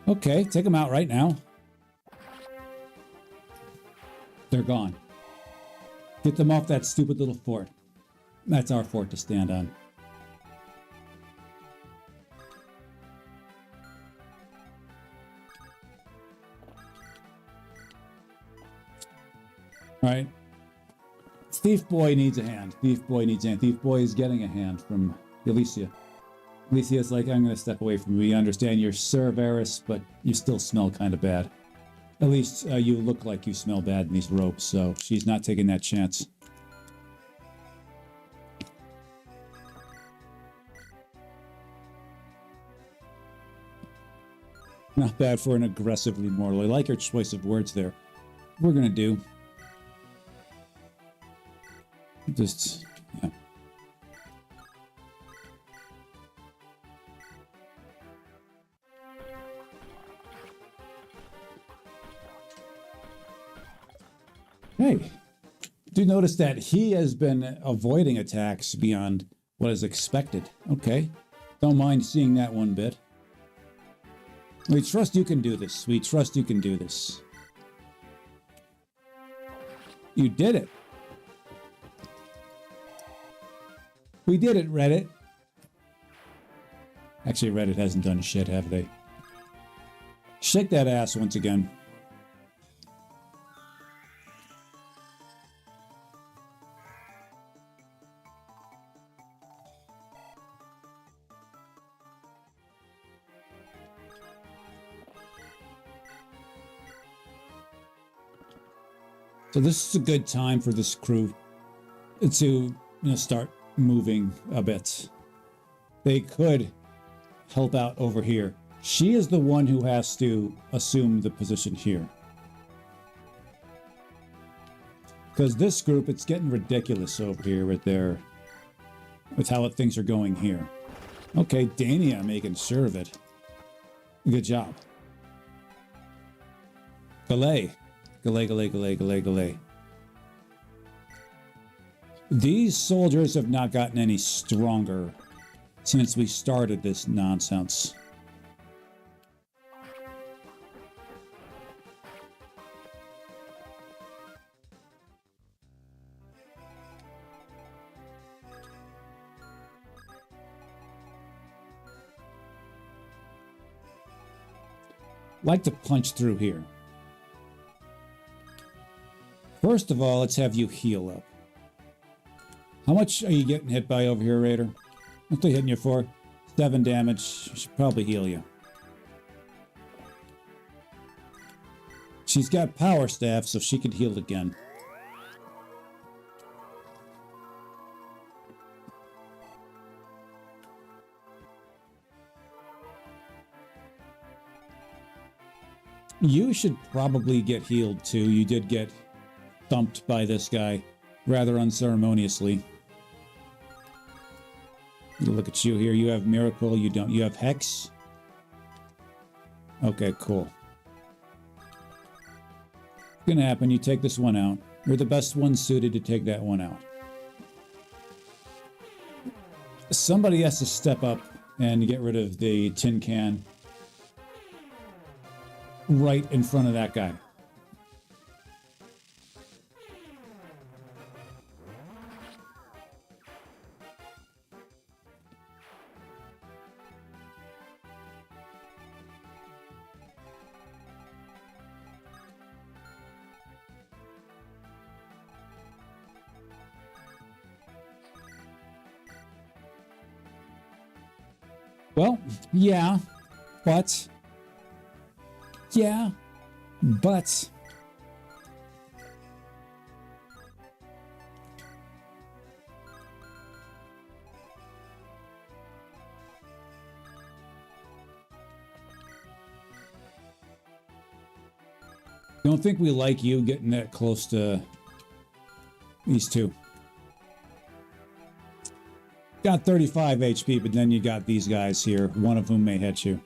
Okay, take them out right now. They're gone. Get them off that stupid little fort. That's our fort to stand on. All right. Thief Boy needs a hand. Thief Boy needs a hand. Thief Boy is getting a hand from Alicia. Alicia's like, I'm going to step away from you. We understand you're Cerberus, but you still smell kind of bad. At least you look like you smell bad in these robes, so she's not taking that chance. Not bad for an aggressively mortal. I like your choice of words there. We're going to do. Just, yeah. Hey, do notice that he has been avoiding attacks beyond what is expected. Okay, don't mind seeing that one bit. We trust you can do this. We trust you can do this. You did it. We did it, Reddit. Actually, Reddit hasn't done shit, have they? Shake that ass once again. So this is a good time for this crew to, start moving a bit. They could help out over here. She is the one who has to assume the position here. Because this group, it's getting ridiculous over here with how things are going here. Okay, Dania making sure of it. Good job. Galay. Galay. These soldiers have not gotten any stronger since we started this nonsense. Like to punch through here. First of all, let's have you heal up. How much are you getting hit by over here, Raider? What's they hitting you for? 7 damage. I should probably heal you. She's got power staff, so she could heal again. You should probably get healed too. You did get thumped by this guy rather unceremoniously. Look at you here. You have Miracle. You don't. You have Hex. Okay, cool. What's gonna happen? You take this one out. You're the best one suited to take that one out. Somebody has to step up and get rid of the tin can right in front of that guy. Well, yeah, but... Don't think we like you getting that close to these two. Got 35 HP, but then you got these guys here, one of whom may hit you.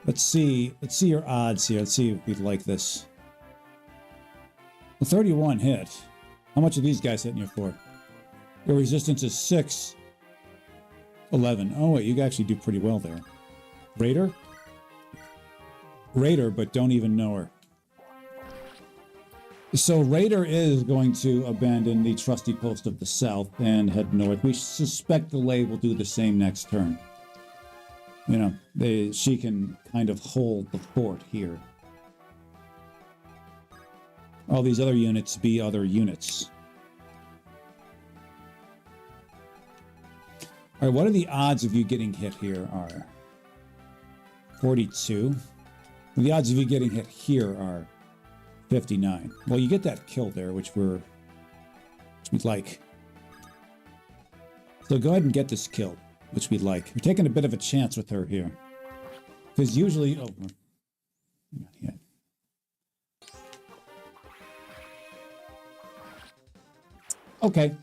Let's see your odds here. Let's see if we like this. A 31 hit. How much are these guys hitting you for? Your resistance is 6. 11. Oh, wait, you actually do pretty well there. Raider? Raider, but don't even know her. So Raider is going to abandon the trusty post of the south and head north. We suspect the Lay will do the same next turn. You know, she can kind of hold the fort here. All these other units be other units. All right, what are the odds of you getting hit here are? 42. The odds of you getting hit here are 59. Well, you get that kill there, which we'd like. So go ahead and get this kill, which we'd like. We're taking a bit of a chance with her here. Because usually... Oh, not yet. Okay.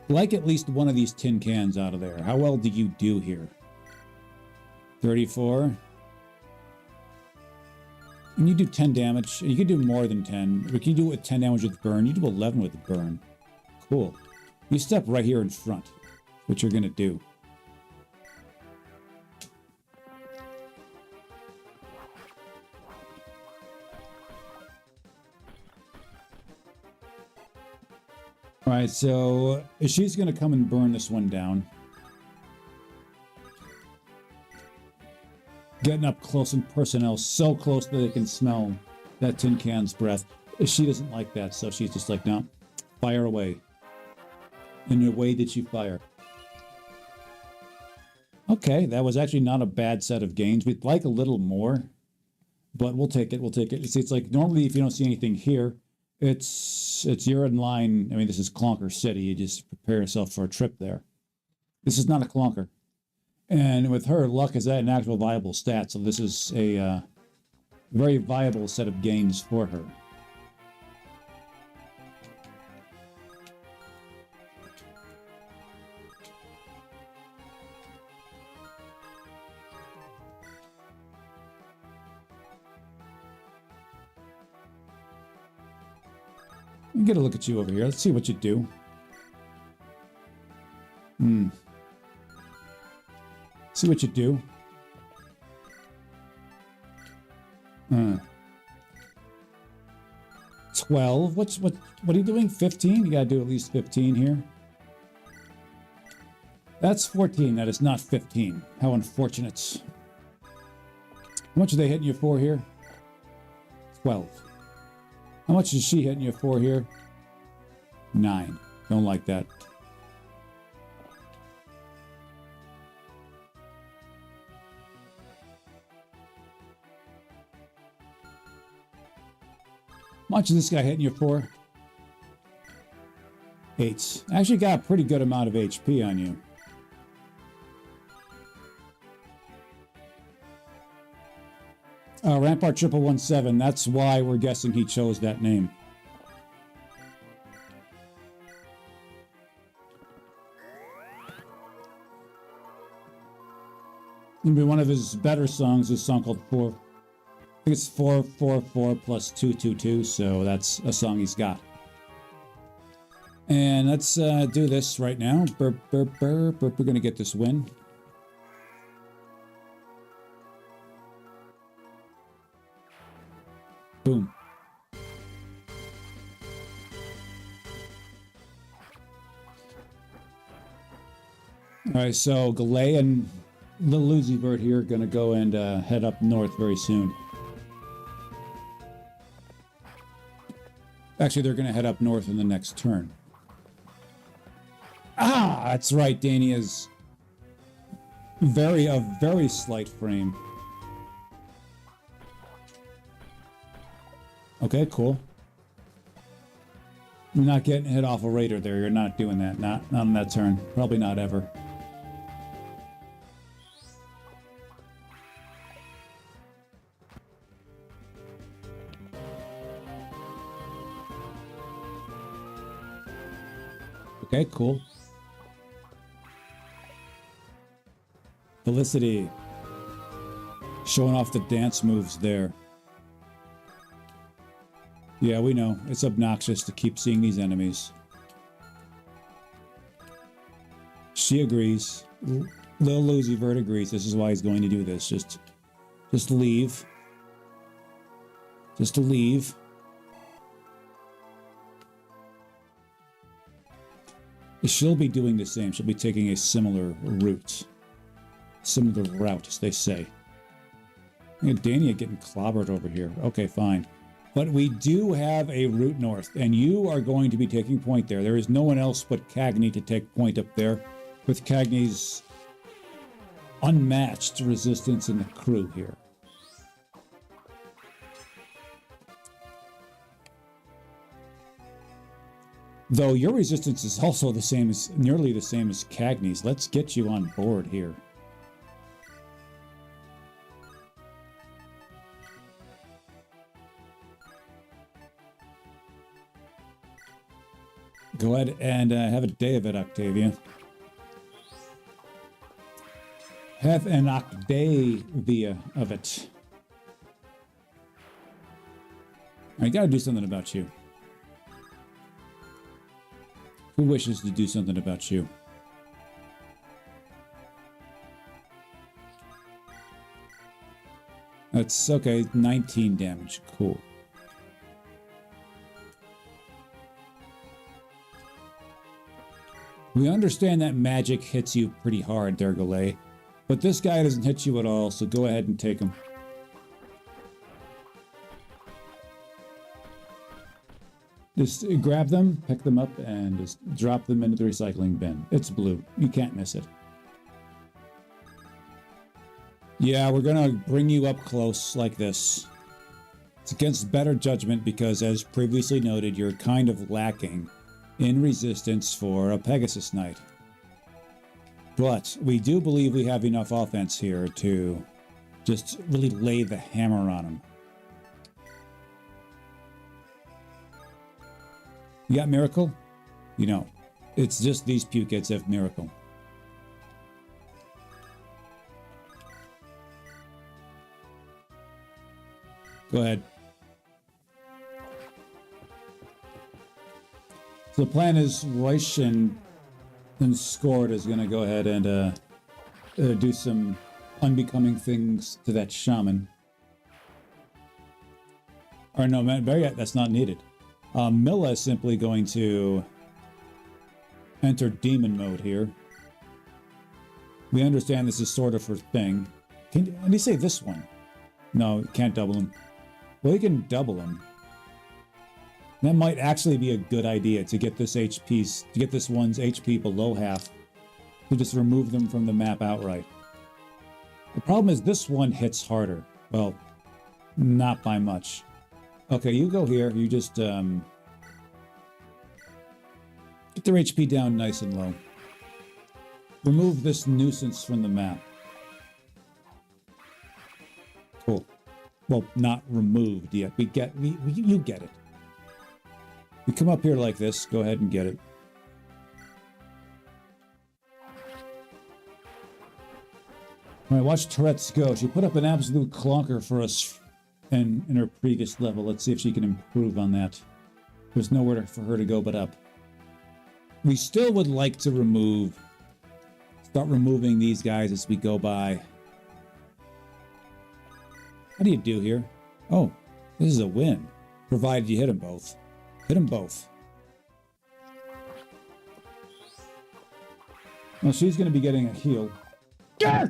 Like at least one of these tin cans out of there. How well do you do here? 34. And you do 10 damage. You can do more than 10. You can do it with 10 damage with burn. You do 11 with the burn. Cool. You step right here in front. What you're going to do. right, so she's going to come and burn this one down. Getting up close and personnel, so close that they can smell that tin can's breath. She doesn't like that, so she's just like, no, fire away. In the way that you fire. Okay, that was actually not a bad set of gains. We'd like a little more, but we'll take it. We'll take it. See, it's like normally if you don't see anything here, it's you're in line. I mean, this is Clonker City. You just prepare yourself for a trip there. This is not a Clonker. And with her, luck is an actual viable stat, so this is a very viable set of gains for her. Get a look at you over here. Let's see what you do. See what you do. 12. What are you doing? 15? You gotta do at least 15 here. That's 14. That is not 15. How unfortunate. How much are they hitting you for here? 12. How much is she hitting you for here? 9. Don't like that. How much is this guy hitting you for? 8. Actually got a pretty good amount of HP on you. Rampart 1117, that's why we're guessing he chose that name. Maybe one of his better songs is a song called 4. I think it's 444 plus 222, so that's a song he's got. And let's do this right now. Burp, burp, burp, burp. We're going to get this win. Boom. All right, so Galay and the Lucy Bird here are going to go and head up north very soon. Actually, they're going to head up north in the next turn. Ah, that's right. Dania's a very slight frame. Okay, cool. You're not getting hit off a raider there. You're not doing that. Not on that turn. Probably not ever. Okay, cool. Felicity. Showing off the dance moves there. Yeah, we know. It's obnoxious to keep seeing these enemies. She agrees. Lil Lucy Vert agrees. This is why he's going to do this. Just leave. Just to leave. She'll be doing the same. She'll be taking a similar route. Similar route, as they say. Dania getting clobbered over here. Okay, fine. But we do have a route north, and you are going to be taking point there. There is no one else but Cagney to take point up there, with Cagney's unmatched resistance in the crew here. Though your resistance is also the same as, nearly the same as Cagney's. Let's get you on board here. Go ahead and have a day of it, Octavia. Have an Octavia of it. I gotta do something about you. Who wishes to do something about you? That's okay, 19 damage. Cool. We understand that magic hits you pretty hard, Dergolay, but this guy doesn't hit you at all, so go ahead and take him. Just grab them, pick them up, and just drop them into the recycling bin. It's blue. You can't miss it. Yeah, we're gonna bring you up close like this. It's against better judgment because, as previously noted, you're kind of lacking in resistance for a Pegasus Knight. But we do believe we have enough offense here to just really lay the hammer on him. You got Miracle? You know, it's just these Pukets have Miracle. Go ahead. So the plan is Roish and Scored is going to go ahead and do some unbecoming things to that shaman. Or no, man, that's not needed. Milla is simply going to enter demon mode here. We understand this is sort of her thing. Can you say this one? No, you can't double him. Well, you can double him. That might actually be a good idea to get this one's HP below half, to just remove them from the map outright. The problem is this one hits harder. Well, not by much. Okay, you go here. You just get their HP down nice and low. Remove this nuisance from the map. Cool. Well, not removed yet. You get it. You come up here like this. Go ahead and get it. All right, watch Tourette's go. She put up an absolute clunker for us in her previous level. Let's see if she can improve on that. There's nowhere for her to go but up. We still would like to start removing these guys as we go by. How do you do here? Oh, this is a win. Provided you hit them both. Hit them both. Well, she's going to be getting a heal. Yeah!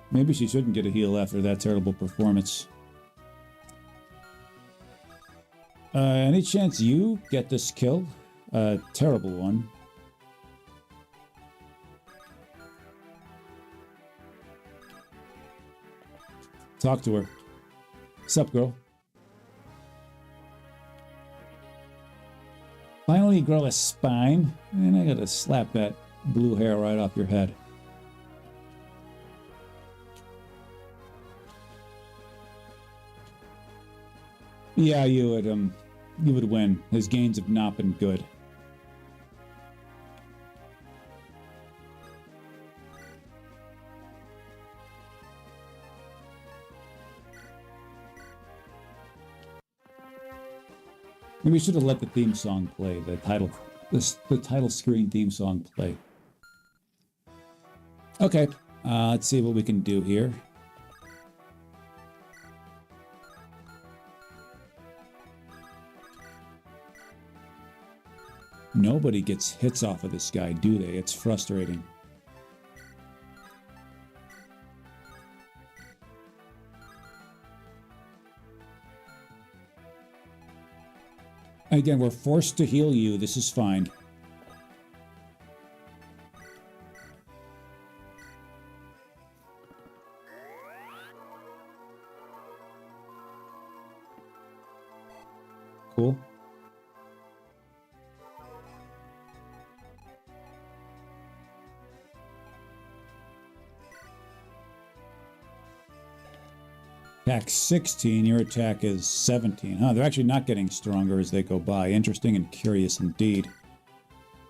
Maybe she shouldn't get a heal after that terrible performance. Any chance you get this kill? Terrible one. Talk to her. Sup, girl? Finally grow a spine, and I gotta slap that blue hair right off your head. Yeah, you would win. His gains have not been good. Maybe we should have let the theme song play, the title screen theme song play. Okay, let's see what we can do here. Nobody gets hits off of this guy, do they? It's frustrating. Again, we're forced to heal you. This is fine. Cool. Attack 16, your attack is 17. Huh, they're actually not getting stronger as they go by. Interesting and curious indeed.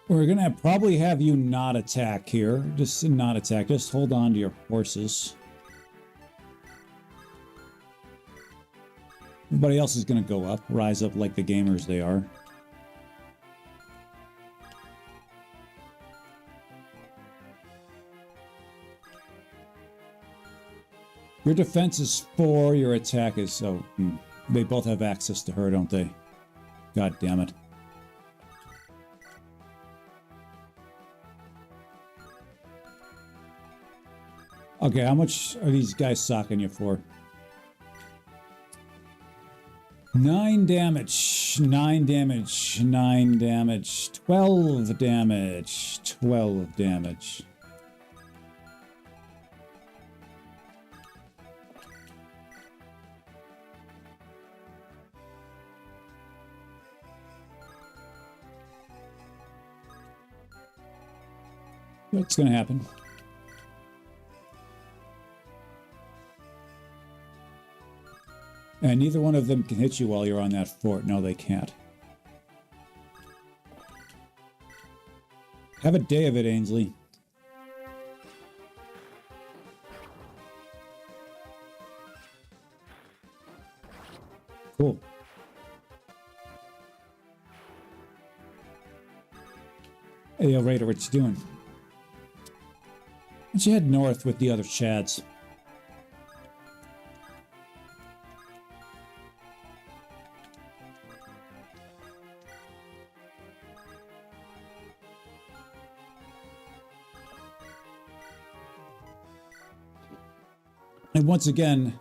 We're going to probably have you not attack here. Just not attack. Just hold on to your horses. Everybody else is going to go up. Rise up like the gamers they are. Your defense is 4, your attack is... Oh, they both have access to her, don't they? God damn it. Okay, how much are these guys socking you for? 9 damage, 9 damage, 9 damage, 12 damage, 12 damage. What's going to happen? And neither one of them can hit you while you're on that fort. No, they can't. Have a day of it, Ainsley. Cool. Hey, Raider, what you doing? Why don't you head north with the other Chads? And once again,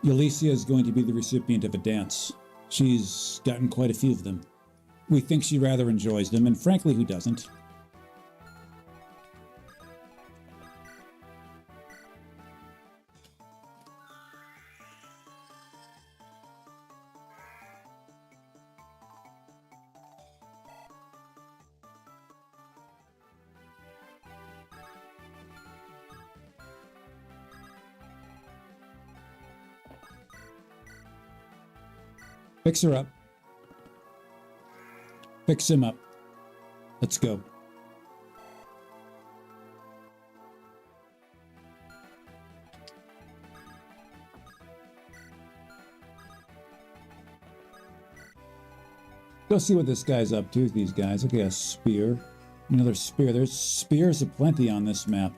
Ulysia is going to be the recipient of a dance. She's gotten quite a few of them. We think she rather enjoys them, and frankly, who doesn't? Fix her up. Fix him up. Let's go. Go see what this guy's up to, these guys. Okay, a spear. Another spear. There's spears aplenty on this map.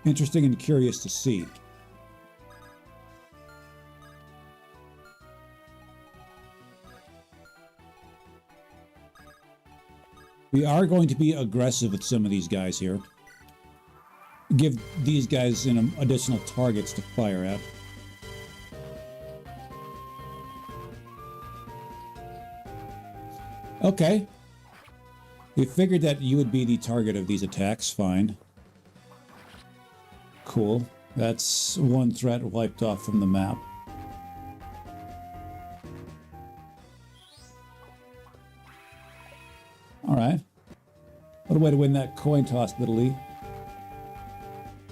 Interesting and curious to see. We are going to be aggressive with some of these guys here. Give these guys additional targets to fire at. Okay. We figured that you would be the target of these attacks. Fine. Cool. That's one threat wiped off from the map. All right. What a way to win that coin toss, Little Lee.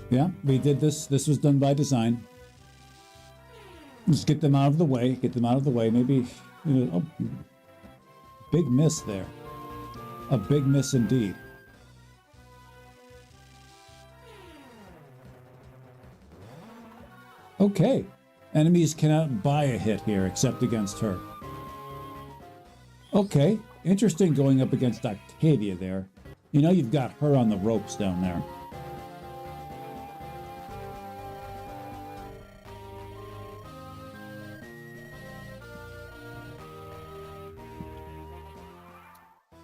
Yeah, we did this. This was done by design. Just get them out of the way. Get them out of the way. Maybe, you know, oh, big miss there. A big miss indeed. Okay. Enemies cannot buy a hit here except against her. Okay. Interesting going up against Octavia there. You know you've got her on the ropes down there.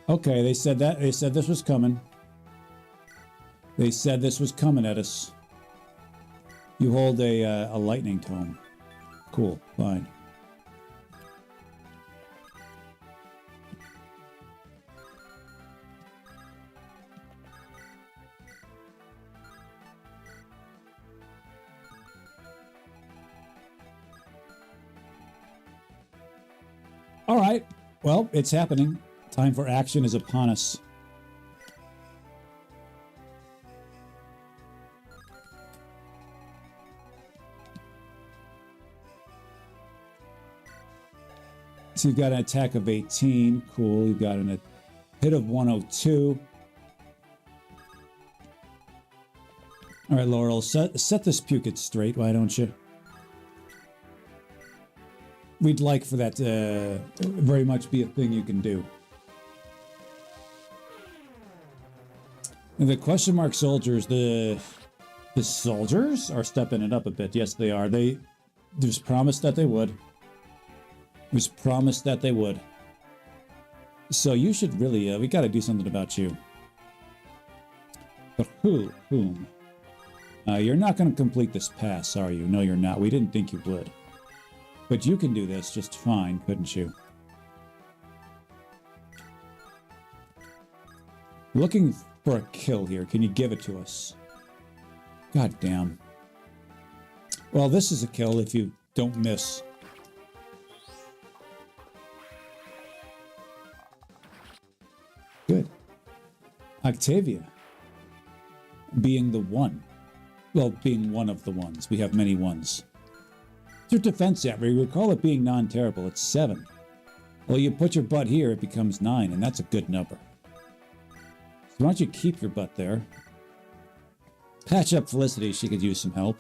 Okay, they said this was coming. They said this was coming at us. You hold a lightning tome. Cool, fine. All right. Well, it's happening. Time for action is upon us. So you've got an attack of 18. Cool. You've got a hit of 102. All right, Laurel, set this Pukit straight, why don't you? We'd like for that to very much be a thing you can do. And the question mark soldiers, the soldiers are stepping it up a bit. Yes, they are. There's promised that they would. Was promised that they would. So you should really, we got to do something about you. But whom? You're not going to complete this pass, are you? No, you're not. We didn't think you would. But you can do this just fine, couldn't you? Looking for a kill here. Can you give it to us? God damn. Well, this is a kill if you don't miss. Good. Octavia. Being the one. Well, being one of the ones. We have many ones. What's your defense average? We call it being non-terrible. It's 7. Well, you put your butt here, it becomes 9, and that's a good number. So why don't you keep your butt there? Patch up Felicity. She could use some help.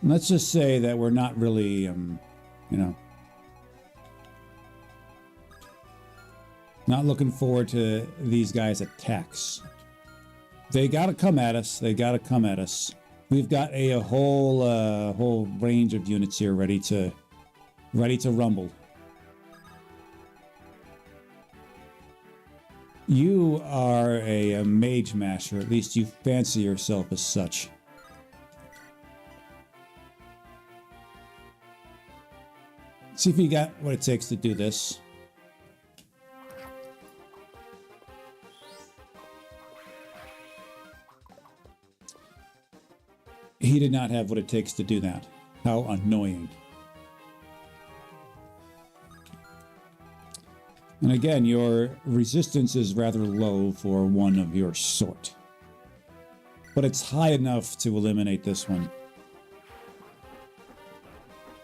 Let's just say that we're not really, you know, not looking forward to these guys' attacks. They gotta come at us. They gotta come at us. We've got a whole range of units here ready to rumble. You are a mage masher. At least you fancy yourself as such. See if you got what it takes to do this. He did not have what it takes to do that. How annoying. And again, your resistance is rather low for one of your sort. But it's high enough to eliminate this one.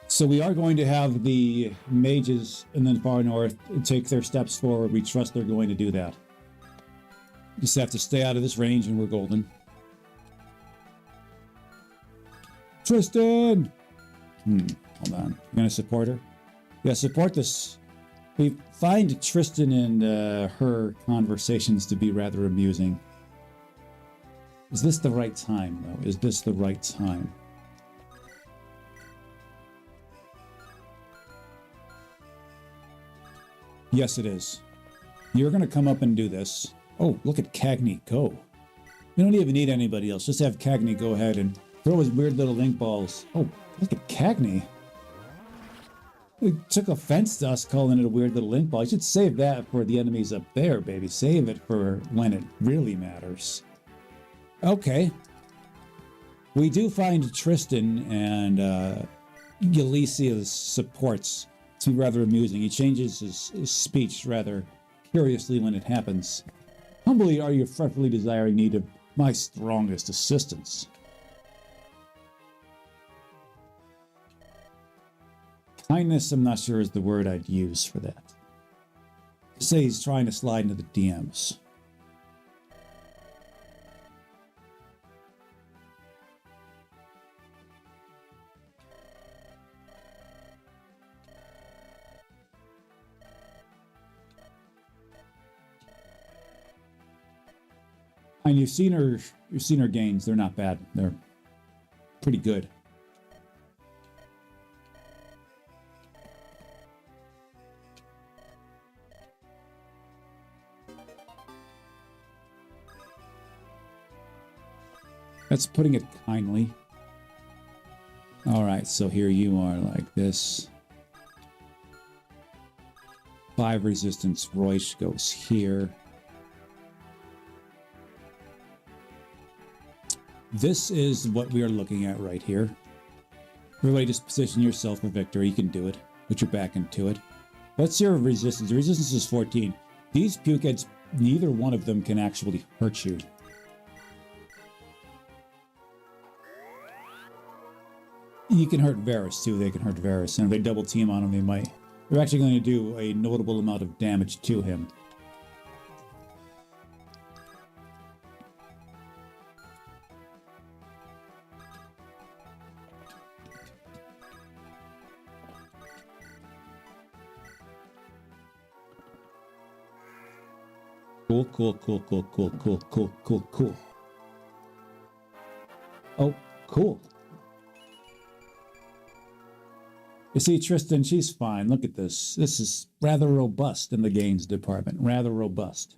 So we are going to have the mages in the far north take their steps forward. We trust they're going to do that. Just have to stay out of this range and we're golden. Tristan! Hold on. You gonna support her? Yeah, support this. We find Tristan and her conversations to be rather amusing. Is this the right time, though? Is this the right time? Yes, it is. You're going to come up and do this. Oh, look at Cagney go. We don't even need anybody else. Just have Cagney go ahead and throw his weird little link balls. Oh, look at Cagney. He took offense to us calling it a weird little link ball. You should save that for the enemies up there, baby. Save it for when it really matters. Okay. We do find Tristan and Ulysses supports to be rather amusing. He changes his speech rather curiously when it happens. Humbly are you fretfully desiring need of my strongest assistance. Kindness, I'm not sure is the word I'd use for that. To say he's trying to slide into the DMs. And you've seen her gains. They're not bad. They're pretty good. That's putting it kindly. All right, so here you are like this. 5 resistance. Royce goes here. This is what we are looking at right here. Everybody just position yourself for victory. You can do it. Put your back into it. What's your resistance? Your resistance is 14. These pukeheads, neither one of them can actually hurt you. You can hurt Varus too. They can hurt Varus. And if they double team on him, they might. They're actually going to do a notable amount of damage to him. Cool, cool, cool, cool, cool, cool, cool, cool, cool. Oh, cool. You see, Tristan, she's fine. Look at this. This is rather robust in the gains department. Rather robust.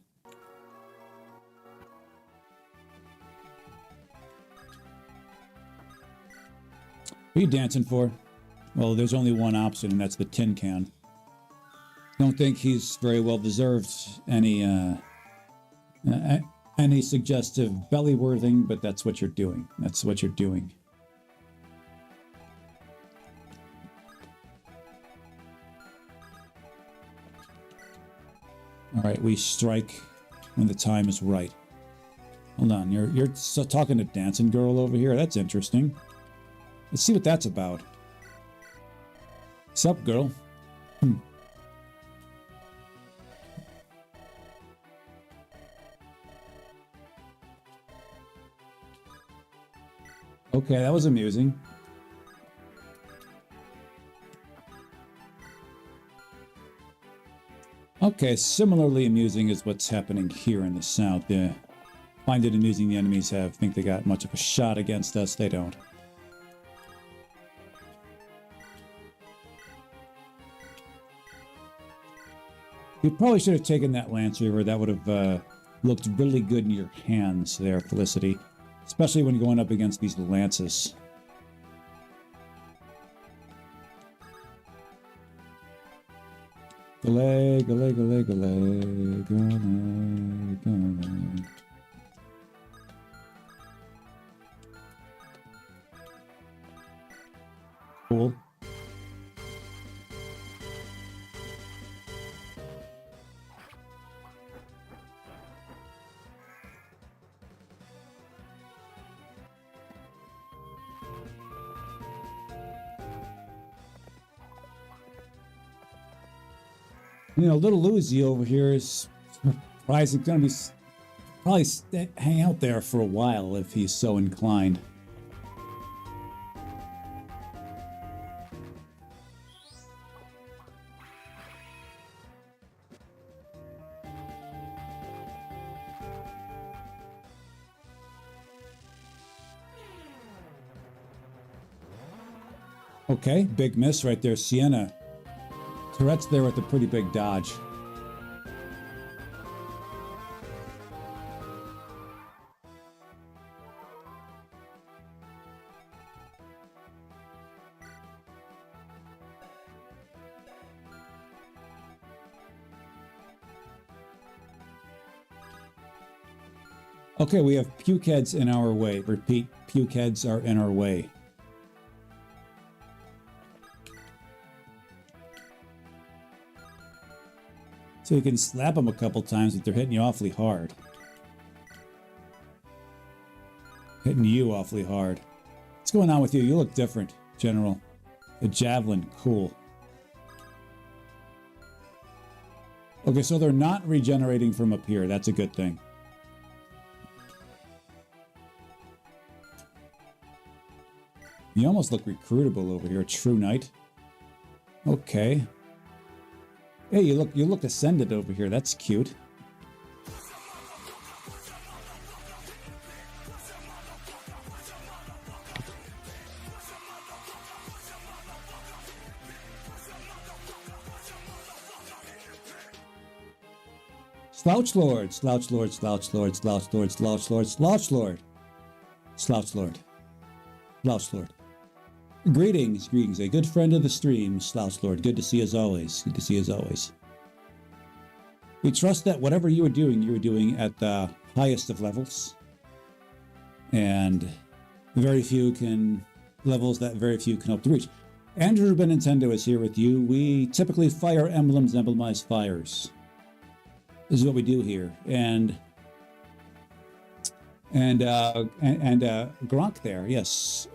What are you dancing for? Well, there's only one option, and that's the tin can. Don't think he's very well deserved any suggestive belly-worthing, but that's what you're doing. That's what you're doing. All right, we strike when the time is right. Hold on, you're talking to Dancing Girl over here. That's interesting. Let's see what that's about. Sup, girl? Okay, that was amusing. Okay, similarly amusing is what's happening here in the south. Find it amusing the enemies think they got much of a shot against us. They don't. You probably should have taken that Lance Reaver. That would have looked really good in your hands there, Felicity. Especially when going up against these lances. Galay, galay, galay, galay, galay, galay. Cool. You know, little Lucy over here is probably going to probably hang out there for a while if he's so inclined. Okay, big miss right there, Sienna. Tourette's there with a pretty big dodge. Okay, we have puke heads in our way. Repeat, puke heads are in our way. So you can slap them a couple times if they're hitting you awfully hard. Hitting you awfully hard. What's going on with you? You look different, General. The javelin, cool. Okay, so they're not regenerating from up here. That's a good thing. You almost look recruitable over here, True Knight. Okay. Hey, you look ascended over here. That's cute. Slouch Lord, Slouch Lord, Slouch Lord, Slouch Lord, Slouch Lord, Slouch Lord, Slouch Lord, Slouch Lord. Greetings, greetings, a good friend of the stream, Slouch Lord. Good to see you as always. Good to see you as always. We trust that whatever you are doing at the highest of levels. And levels that very few can hope to reach. Andrew Ben Nintendo is here with you. We typically fire emblems, emblemize fires. This is what we do here. And Gronk there, yes.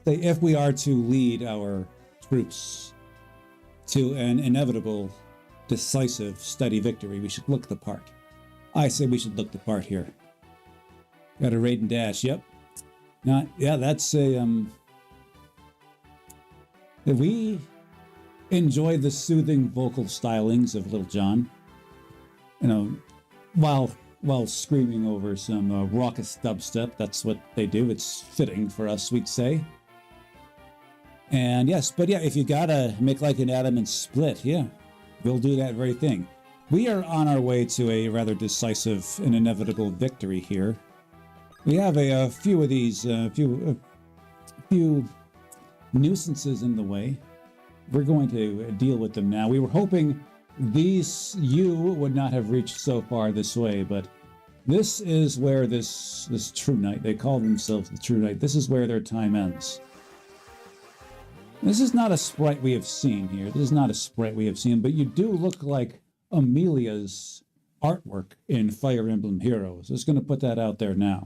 If we are to lead our troops to an inevitable, decisive, steady victory, we should look the part. I say we should look the part here. Got a raid and dash, yep. That's a, we enjoy the soothing vocal stylings of Little John, you know, while screaming over some raucous dubstep. That's what they do. It's fitting for us, we'd say. And yes, but yeah, if you gotta make like an atom and split, yeah, we'll do that very thing. We are on our way to a rather decisive and inevitable victory here. We have a few of these, few nuisances in the way. We're going to deal with them now. We were hoping you would not have reached so far this way, but this is where this True Knight, they call themselves the True Knight, this is where their time ends. This is not a sprite we have seen here. This is not a sprite we have seen, but you do look like Amelia's artwork in Fire Emblem Heroes. Just going to put that out there now.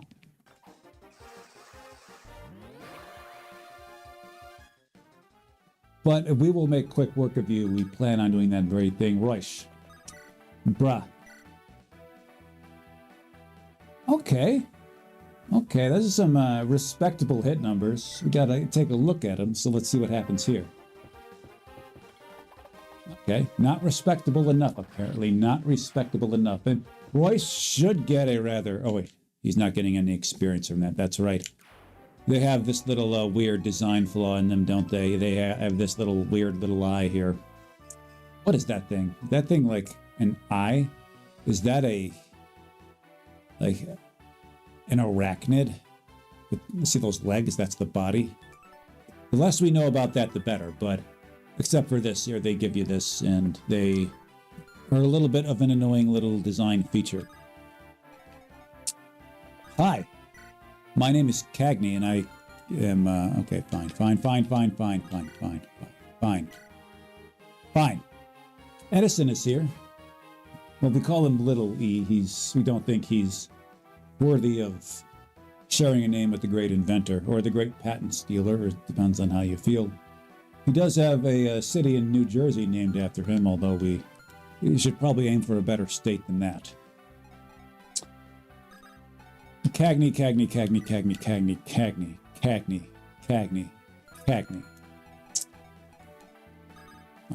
But we will make quick work of you. We plan on doing that very thing. Roish. Bruh. Okay. Okay, those are some respectable hit numbers. We gotta take a look at them, so let's see what happens here. Okay, not respectable enough, apparently. Not respectable enough. And Royce should get a rather... Oh, wait. He's not getting any experience from that. That's right. They have this little weird design flaw in them, don't they? They have this little weird little eye here. What is that thing? That thing like an eye? Is that a... like... an arachnid? See those legs? That's the body. The less we know about that, the better. But except for this here, they give you this, and they are a little bit of an annoying little design feature. Hi, my name is Cagney, and I am okay. Fine. Edison is here. Well, we call him Little E. We don't think he's worthy of sharing a name with the great inventor or the great patent stealer. It depends on how you feel. He does have a city in New Jersey named after him, although we should probably aim for a better state than that. Cagney.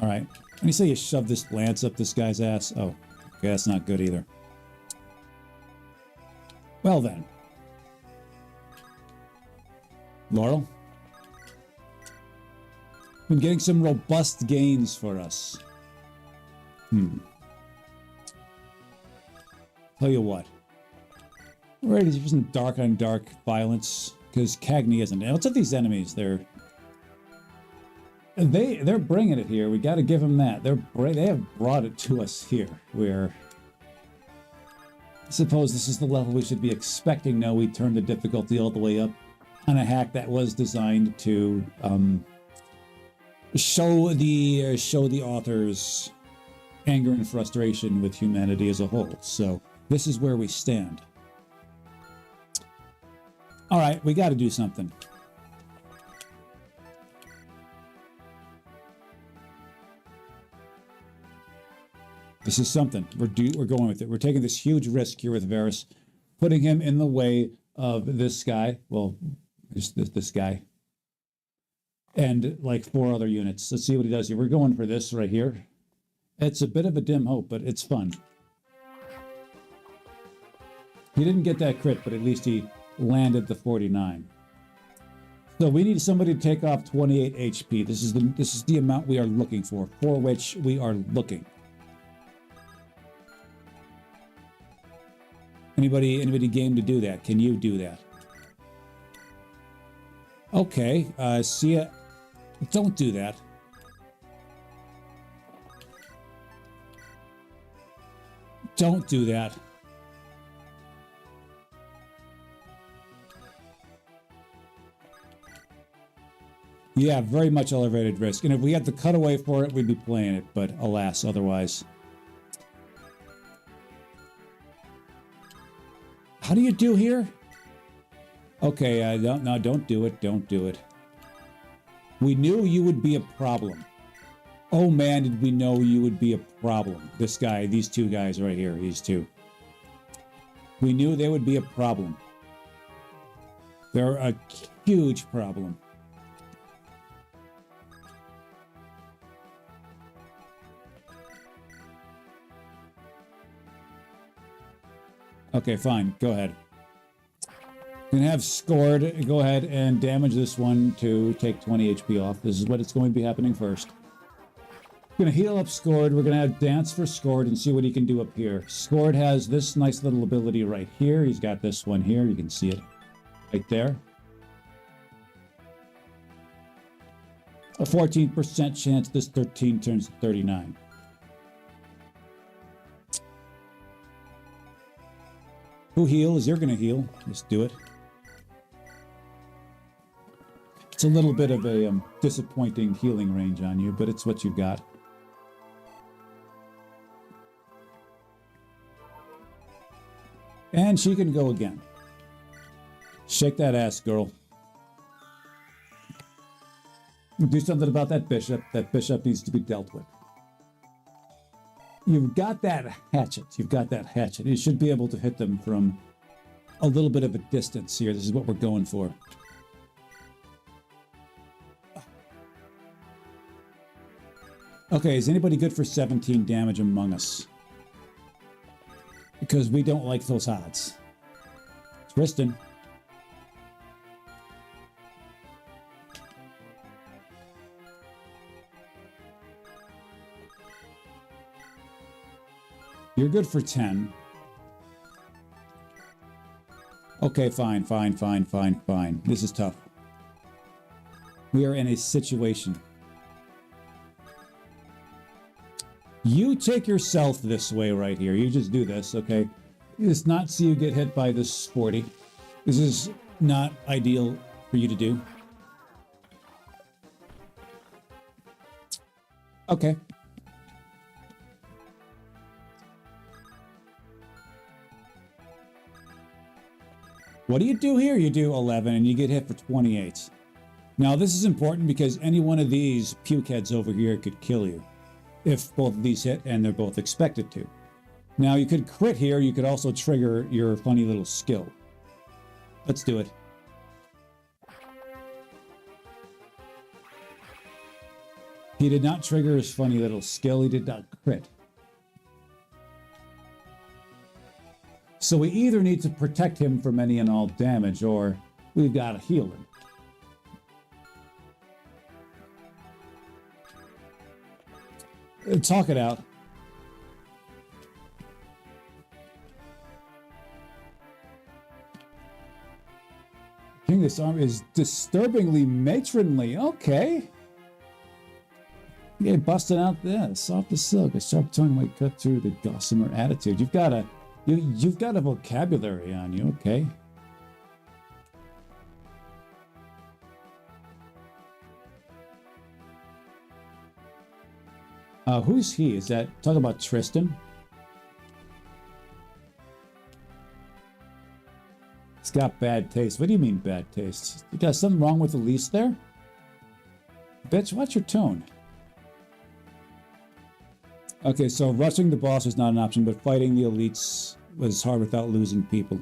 All right. When you say you shove this lance up this guy's ass, oh, okay, that's not good either. Well then. Laurel? Been getting some robust gains for us. Tell you what. We're ready for some dark on dark violence, because Cagney isn't. What's up these enemies? They're bringing it here. We got to give them that. They have brought it to us here. Where I suppose this is the level we should be expecting. No, we turned the difficulty all the way up on a hack that was designed to show the author's anger and frustration with humanity as a whole. So this is where we stand. All right, we got to do something. This is something. We're going with it. We're taking this huge risk here with Varus, putting him in the way of this guy. Well, this guy. And like 4 other units. Let's see what he does here. We're going for this right here. It's a bit of a dim hope, but it's fun. He didn't get that crit, but at least he landed the 49. So we need somebody to take off 28 HP. This is the amount we are looking for which we are looking. Anybody game to do that? Can you do that? Okay, see ya. Don't do that. Don't do that. Yeah, very much elevated risk. And if we had the cutaway for it, we'd be playing it. But alas, otherwise. How do you do here? Okay, don't do it. Don't do it. We knew you would be a problem. Oh man, did we know you would be a problem. This guy, these two guys right here, these two. We knew they would be a problem. They're a huge problem. Okay, fine. Go ahead. Can have scored go ahead and damage this one to take 20 HP off. This is what it's going to be happening first. Gonna heal up Scored. We're gonna have Dance for Scored and see what he can do up here. Scored has this nice little ability right here. He's got this one here. You can see it right there. A 14% chance this 13 turns to 39. Who heals? You're gonna heal. Just do it. It's a little bit of a disappointing healing range on you, but it's what you've got. And she can go again. Shake that ass, girl. Do something about that bishop. That bishop needs to be dealt with. You've got that hatchet. You've got that hatchet. You should be able to hit them from a little bit of a distance here. This is what we're going for. Okay, is anybody good for 17 damage among us? Because we don't like those odds. Tristan. You're good for 10. Okay, fine. This is tough. We are in a situation. You take yourself this way right here. You just do this, okay? Let's not see you get hit by this 40. This is not ideal for you to do. Okay. What do you do here? You do 11 and you get hit for 28. Now this is important because any one of these puke heads over here could kill you. If both of these hit, and they're both expected to. Now, you could crit here. You could also trigger your funny little skill. Let's do it. He did not trigger his funny little skill. He did not crit. So we either need to protect him from any and all damage, or we've got to heal him. Talk it out. King, this arm is disturbingly matronly. Okay. Yeah, busting out there, soft as silk, a sharp tongue might cut through the gossamer attitude. You've got a vocabulary on you. Okay. Who's he? Is that talking about Tristan? He's got bad taste. What do you mean bad taste? You got something wrong with the lease there? Bitch, watch your tone. Okay, so rushing the boss is not an option, but fighting the elites was hard without losing people.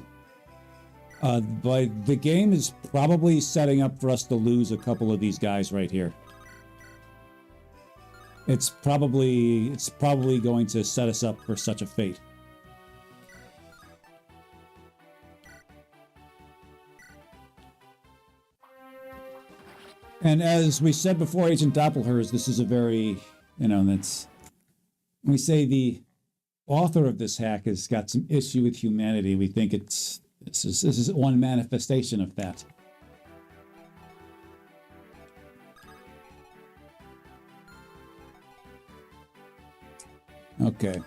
But the game is probably setting up for us to lose a couple of these guys right here. It's probably going to set us up for such a fate. And as we said before, Agent Doppelhurst, this is a very, that's... We say the author of this hack has got some issue with humanity. We think this is one manifestation of that. Okay.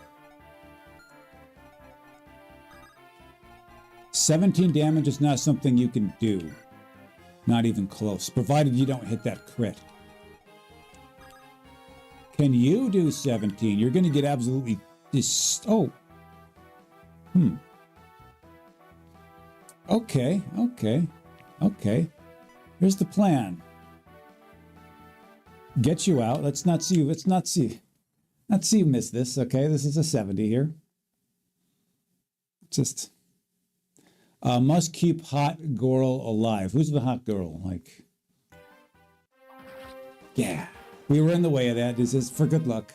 17 damage is not something you can do. Not even close, provided you don't hit that crit. Can you do 17? You're going to get absolutely oh. Okay. Here's the plan. Get you out. Let's not see you miss this, okay? This is a 70 here. Just must keep hot girl alive. Who's the hot girl? Like, yeah. We were in the way of that. This is for good luck.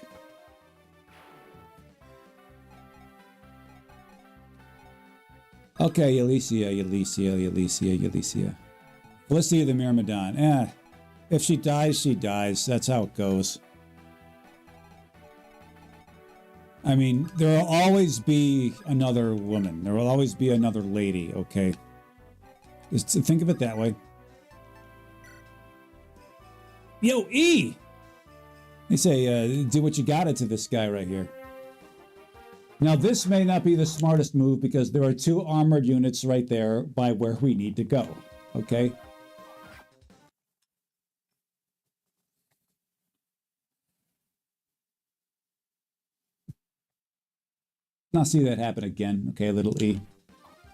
Okay, Elysia. Felicity the Myrmidon. If she dies, she dies. That's how it goes. I mean, there will always be another woman. There will always be another lady, okay? Just think of it that way. Yo, E! They say, do what you gotta to this guy right here. Now, this may not be the smartest move because there are 2 armored units right there by where we need to go, okay? Not see that happen again, okay, little E.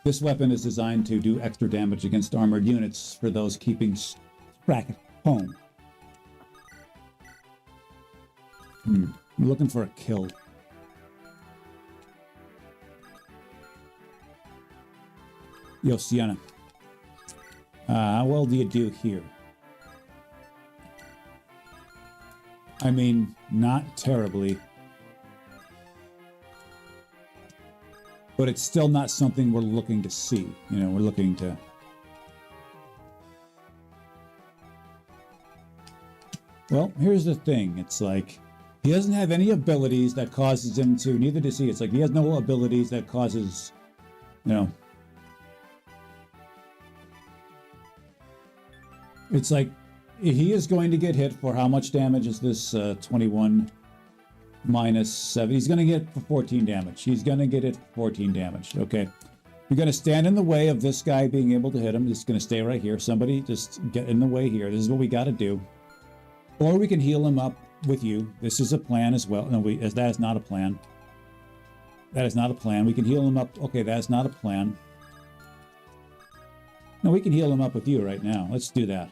This weapon is designed to do extra damage against armored units for those keeping track at home. I'm looking for a kill. Yo, Sienna. How well do you do here? I mean, not terribly. But it's still not something we're looking to see. You know, we're looking to... Well, here's the thing. It's like, he doesn't have any abilities that causes him to... Neither does he. It's like, he has no abilities that causes, you know... It's like, he is going to get hit for how much damage is this 21 minus 7? He's going to get for 14 damage. He's going to get it for 14 damage. Okay. You're going to stand in the way of this guy being able to hit him. He's going to stay right here. Somebody just get in the way here. This is what we got to do. Or we can heal him up with you. This is a plan as well. No, that is not a plan. That is not a plan. We can heal him up. Okay, that is not a plan. No, we can heal him up with you right now. Let's do that.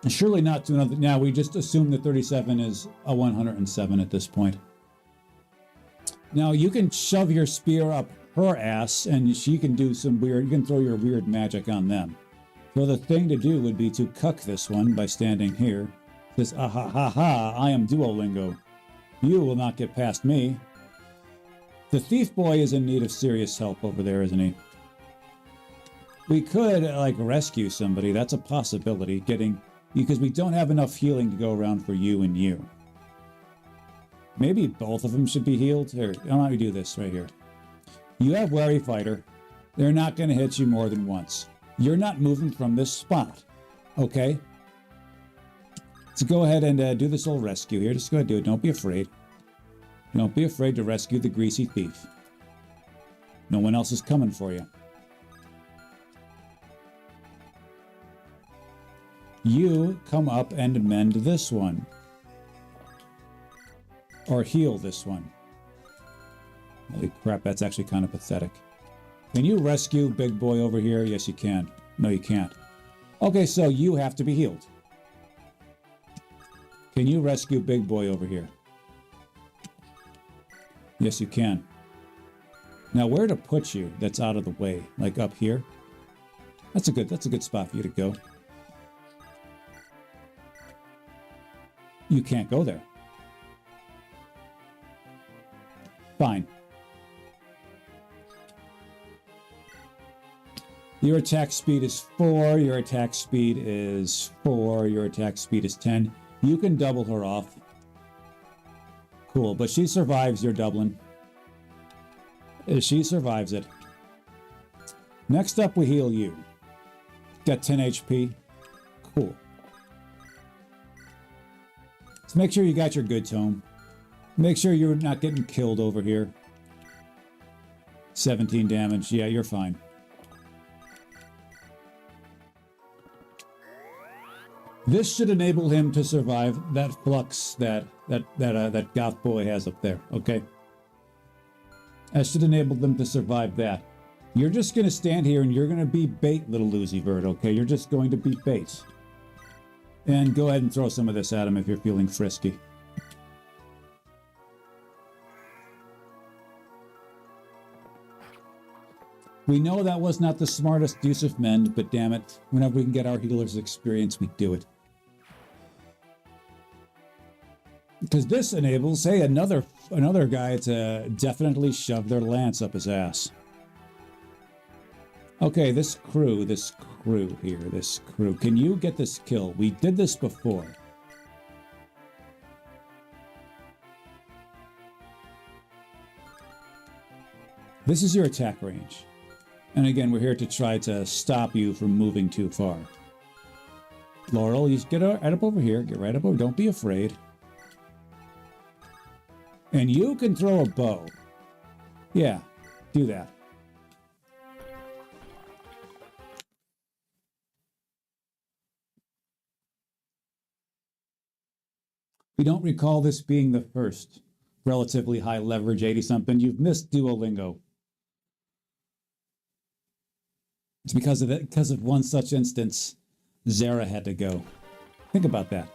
Surely not to another. Now, we just assume that 37 is a 107 at this point. Now, you can shove your spear up her ass, and she can do some weird... You can throw your weird magic on them. So the thing to do would be to cuck this one by standing here. Says, ah ha ha ha, I am Duolingo. You will not get past me. The thief boy is in need of serious help over there, isn't he? We could, like, rescue somebody. That's a possibility. Because we don't have enough healing to go around for you and you. Maybe both of them should be healed. Here, why don't we do this right here? You have Wary Fighter. They're not going to hit you more than once. You're not moving from this spot. Okay? So go ahead and do this little rescue here. Just go ahead and do it. Don't be afraid. Don't be afraid to rescue the greasy thief. No one else is coming for you. You come up and mend this one. Or heal this one. Holy crap, that's actually kind of pathetic. Can you rescue Big Boy over here? Yes, you can. No, you can't. Okay, so you have to be healed. Can you rescue Big Boy over here? Yes, you can. Now, where to put you that's out of the way? Like up here? That's a good spot for you to go. You can't go there. Fine. Your attack speed is 4, your attack speed is 4, your attack speed is 10. You can double her off. Cool, but she survives your doubling. She survives it. Next up, we heal you. Got 10 HP. Cool. So make sure you got your good tome. Make sure you're not getting killed over here. 17 damage. Yeah, you're fine. This should enable him to survive that flux that goth boy has up there, okay? That should enable them to survive that. You're just going to stand here and you're going to be bait, little Lucy Bird, okay? You're just going to be bait. And go ahead and throw some of this at him if you're feeling frisky. We know that was not the smartest use of mend, but damn it, whenever we can get our healer's experience, we do it. Because this enables, hey, another guy to definitely shove their lance up his ass. Okay, this crew here. Can you get this kill? We did this before. This is your attack range. And again, we're here to try to stop you from moving too far. Laurel, you get right up over here. Get right up over. Don't be afraid. And you can throw a bow. Yeah, do that. We don't recall this being the first relatively high leverage 80-something. You've missed Duolingo. It's because of one such instance, Zara had to go. Think about that.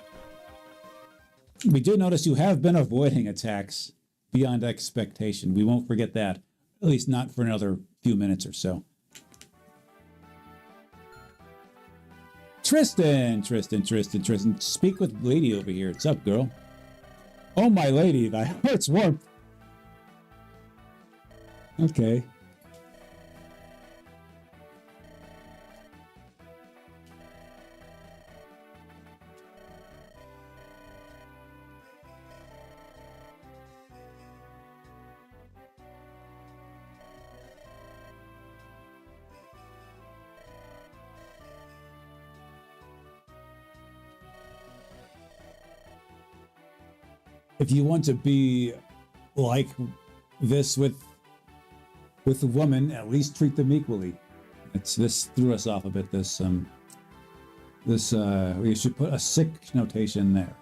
We do notice you have been avoiding attacks beyond expectation. We won't forget that, at least not for another few minutes or so. Tristan. Speak with lady over here. What's up, girl? Oh, my lady, thy heart's warm. Okay. If you want to be like this with a woman, at least treat them equally. This threw us off a bit. We should put a sick notation there.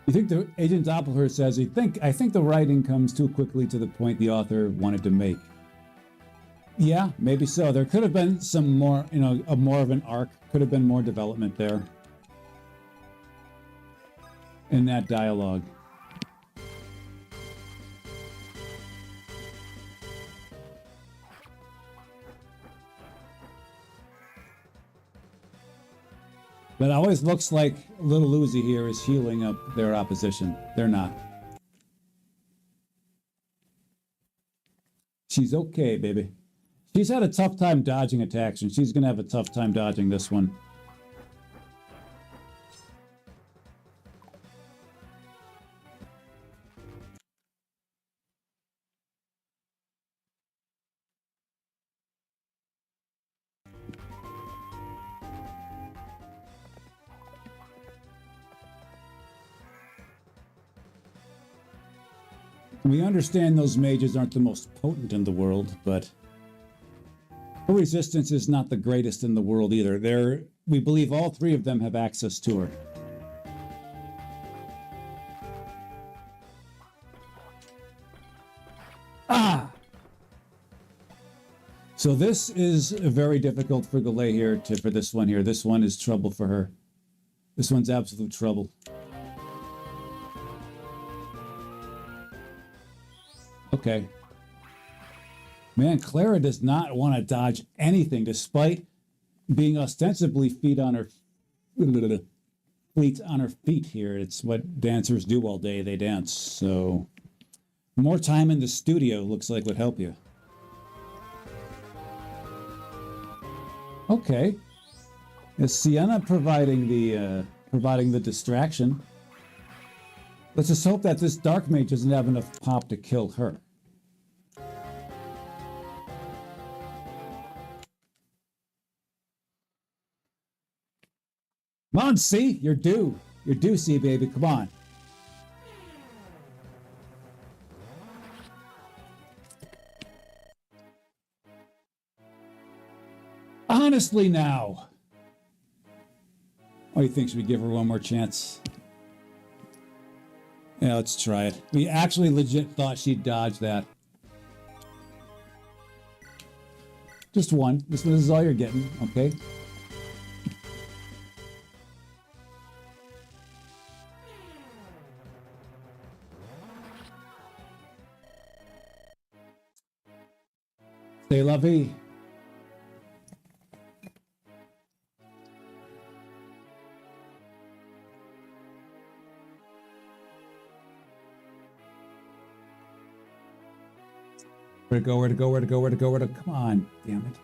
You think the Agent Doppler says, I think the writing comes too quickly to the point the author wanted to make. Yeah, maybe so. There could have been some more, more of an arc. Could have been more development there in that dialogue. But it always looks like little Uzi here is healing up their opposition. They're not. She's okay, baby. She's had a tough time dodging attacks, and she's going to have a tough time dodging this one. We understand those mages aren't the most potent in the world, but her resistance is not the greatest in the world either. We believe all three of them have access to her. Ah! So this is very difficult for Galay here, for this one here. This one is trouble for her. This one's absolute trouble. Okay. Man, Clara does not want to dodge anything, despite being ostensibly fleet on her feet here. It's what dancers do all day. They dance. So more time in the studio looks like would help you. Okay. Is Sienna providing the distraction? Let's just hope that this Dark Mage doesn't have enough pop to kill her. Come on, C, you're due. You're due, C, baby. Come on. Honestly, now. Oh, you think should we give her one more chance? Yeah, let's try it. We actually legit thought she'd dodge that. Just one. This is all you're getting, okay? Stay lovey. Where to go, where to go, where to go, where to go, where to... Come on, damn it.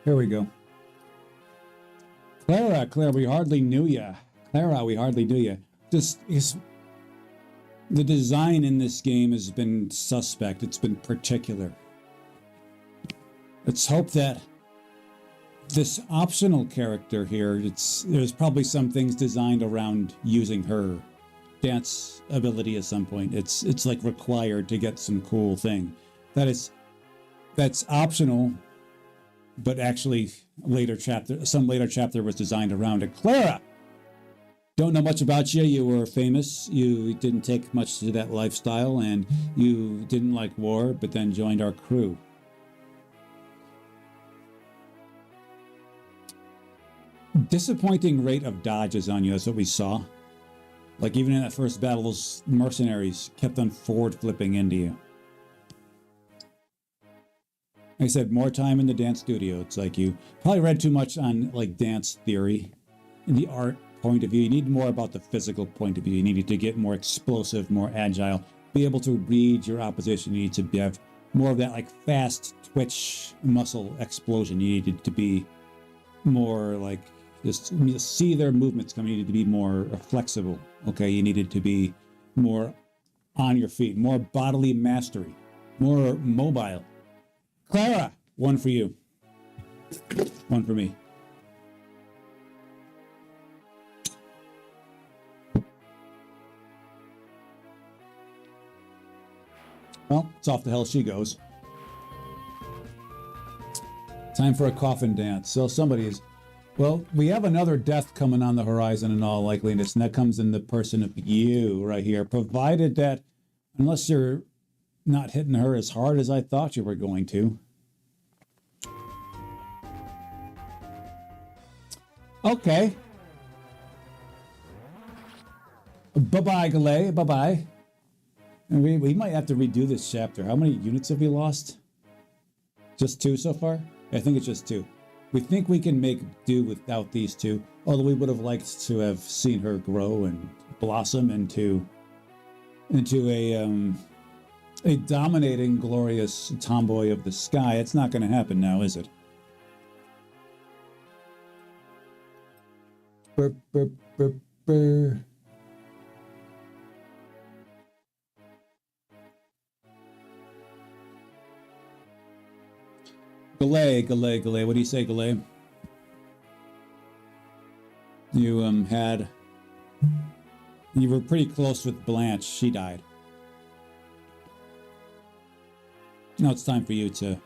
Here we go. Clara, we hardly knew ya. Clara, we hardly knew ya. Just... The design in this game has been suspect. It's been particular. Let's hope that this optional character here, there's probably some things designed around using her dance ability at some point. It's like required to get some cool thing. That's optional, but actually some later chapter was designed around it. Clara! Don't know much about you. You were famous. You didn't take much to that lifestyle, and you didn't like war, but then joined our crew. Disappointing rate of dodges on you. That's what we saw. Like, even in that first battle, those mercenaries kept on forward flipping into you. Like I said, more time in the dance studio. It's like you probably read too much on, like, dance theory and the art point of view. You need more about the physical point of view. You needed to get more explosive, more agile, be able to read your opposition. You need to have more of that like fast twitch muscle explosion. You needed to be more like just see their movements coming. You needed to be more flexible. Okay, you needed to be more on your feet, more bodily mastery, more mobile. Clara, one for you, one for me. Well, it's off the hell she goes. Time for a coffin dance. So somebody is... Well, we have another death coming on the horizon in all likeliness, and that comes in the person of you right here. Provided that, unless you're not hitting her as hard as I thought you were going to. Okay. Bye-bye, Galay. Bye-bye. We might have to redo this chapter. How many units have we lost? Just 2 so far? I think it's just 2. We think we can make do without these 2, although we would have liked to have seen her grow and blossom into a dominating, glorious tomboy of the sky. It's not going to happen now, is it? Burr, burr, burr, burr. Galay. What do you say, Galay? You were pretty close with Blanche. She died. Now it's time for you to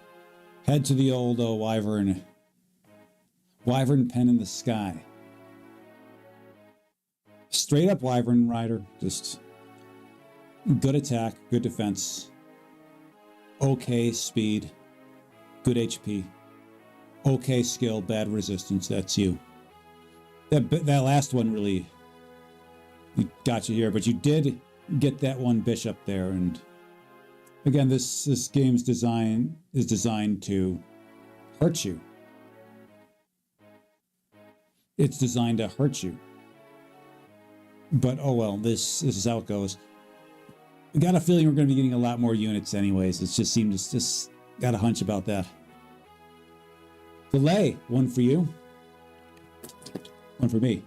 head to the old Wyvern pen in the sky. Straight up Wyvern Rider. Just good attack, good defense, okay speed, good HP, okay skill, bad resistance. That's you. That last one really got you here, but you did get that one bishop there. And again, this game's design is designed to hurt you. It's designed to hurt you. But oh well, this is how it goes. I got a feeling we're going to be getting a lot more units anyways. It just seems just got a hunch about that. Delay, one for you. One for me.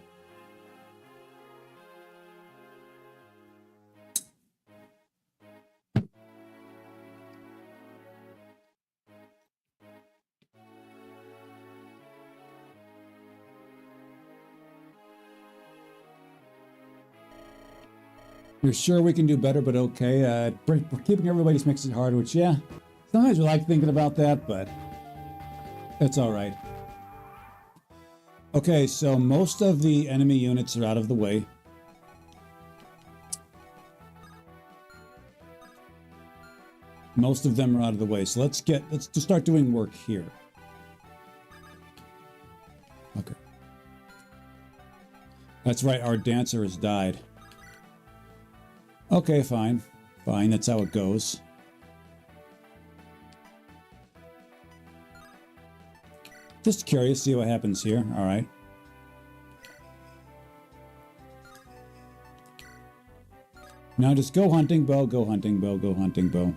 You're sure we can do better, but okay. We're keeping everybody's mixes hard, which, yeah, sometimes we like thinking about that, but that's all right. Okay, so most of the enemy units are out of the way. Most of them are out of the way. So let's just start doing work here. Okay. That's right, our dancer has died. Okay, fine. Fine, that's how it goes. Just curious, see what happens here. All right. Now just go hunting bow, go hunting bow, go hunting bow.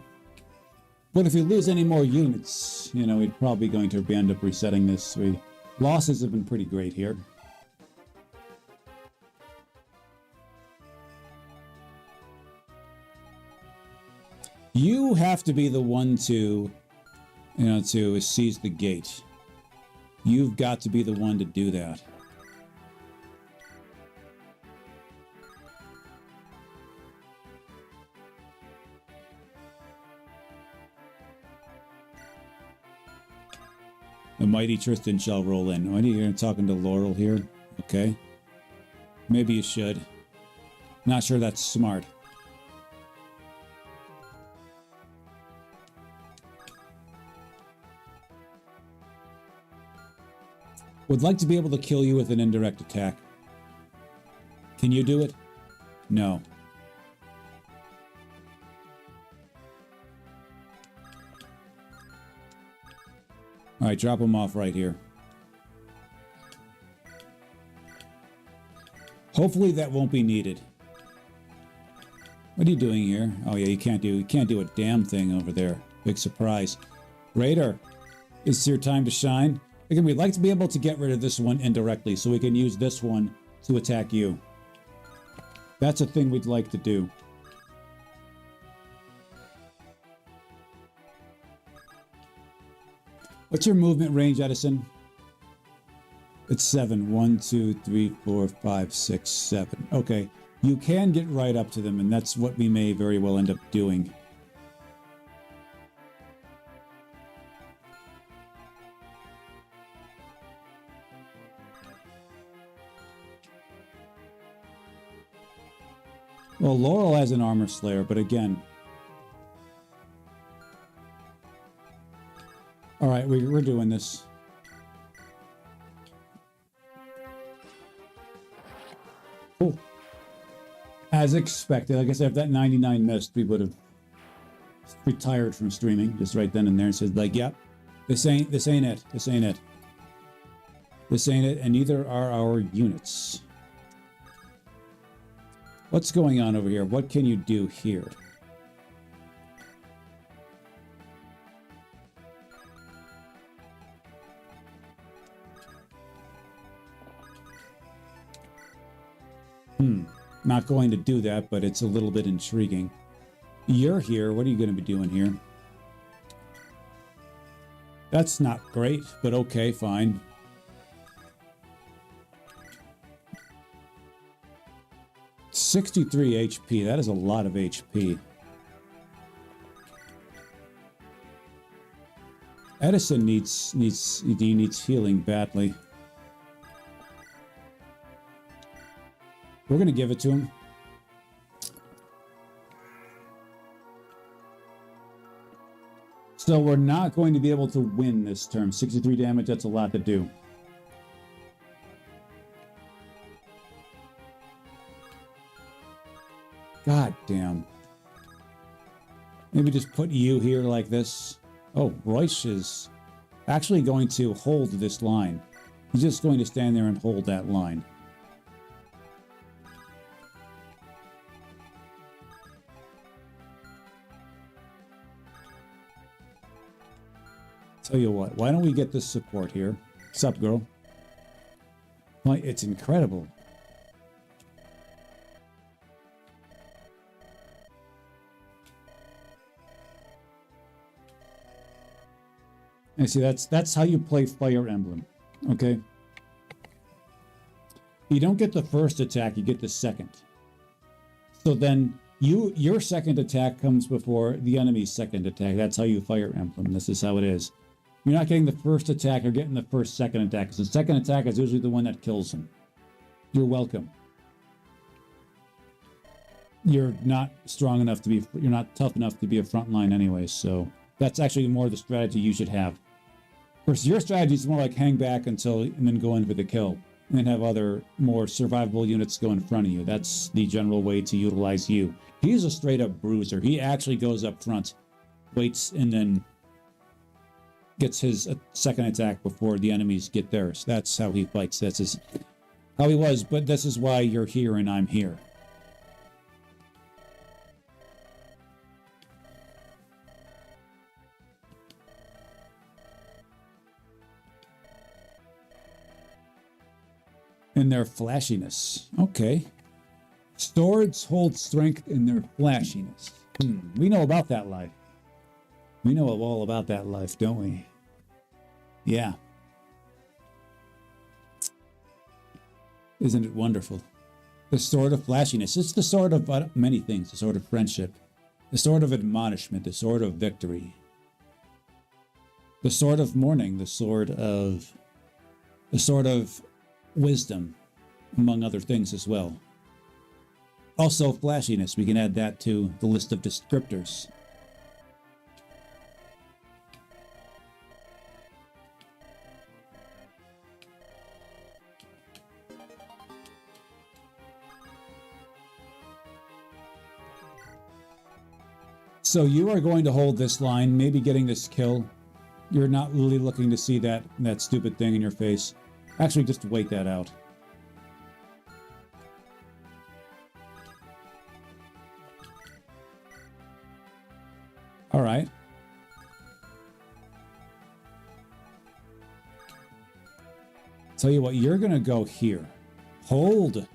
But if we lose any more units, you know, we're probably going to end up resetting this. Losses have been pretty great here. You have to be the one to, to seize the gate. You've got to be the one to do that. The mighty Tristan shall roll in. Oh, you're talking to Laurel here? Okay. Maybe you should. Not sure that's smart. Would like to be able to kill you with an indirect attack. Can you do it? No. All right, drop him off right here. Hopefully that won't be needed. What are you doing here? Oh yeah, you can't do a damn thing over there. Big surprise. Raider, it's your time to shine. Again, we'd like to be able to get rid of this one indirectly so we can use this one to attack you. That's a thing we'd like to do. What's your movement range, Edison? It's 7. 1, 2, 3, 4, 5, 6, 7. Okay. You can get right up to them, and that's what we may very well end up doing. Well, Laurel has an armor slayer, but again... Alright, we're doing this. Cool. As expected, like I said, if that 99 missed, we would have retired from streaming just right then and there and said, like, yep, this ain't it, this ain't it. This ain't it, and neither are our units. What's going on over here? What can you do here? Not going to do that, but it's a little bit intriguing. You're here. What are you going to be doing here? That's not great, but okay, fine. $63 HP. That is a lot of HP. Edison needs healing badly. We're going to give it to him. So we're not going to be able to win this turn. 63 damage, that's a lot to do. God damn. Maybe just put you here like this. Oh, Royce is actually going to hold this line. He's just going to stand there and hold that line. Tell you what, why don't we get this support here? Sup, girl? Why, it's incredible. And see, that's how you play Fire Emblem, okay? You don't get the first attack, you get the second. So then your second attack comes before the enemy's second attack. That's how you Fire Emblem. This is how it is. You're not getting the first attack, you're getting the second attack. Because the second attack is usually the one that kills him. You're welcome. You're not strong enough to be, you're not tough enough to be a front line anyway, so that's actually more the strategy you should have. Of course, your strategy is more like hang back until, and then go in for the kill. And then have other more survivable units go in front of you. That's the general way to utilize you. He's a straight up bruiser. He actually goes up front, waits, and then gets his second attack before the enemies get theirs. That's how he fights. That's how he was, but this is why you're here and I'm here. In their flashiness. Okay. Swords hold strength in their flashiness. We know about that life. We know all about that life, don't we? Yeah. Isn't it wonderful? The sword of flashiness. It's the sword of many things. The sword of friendship. The sword of admonishment. The sword of victory. The sword of mourning. The sword of wisdom, among other things as well. Also, flashiness. We can add that to the list of descriptors. So you are going to hold this line, maybe getting this kill. You're not really looking to see that stupid thing in your face. Actually, just wait that out. All right. Tell you what, you're going to go here. Hold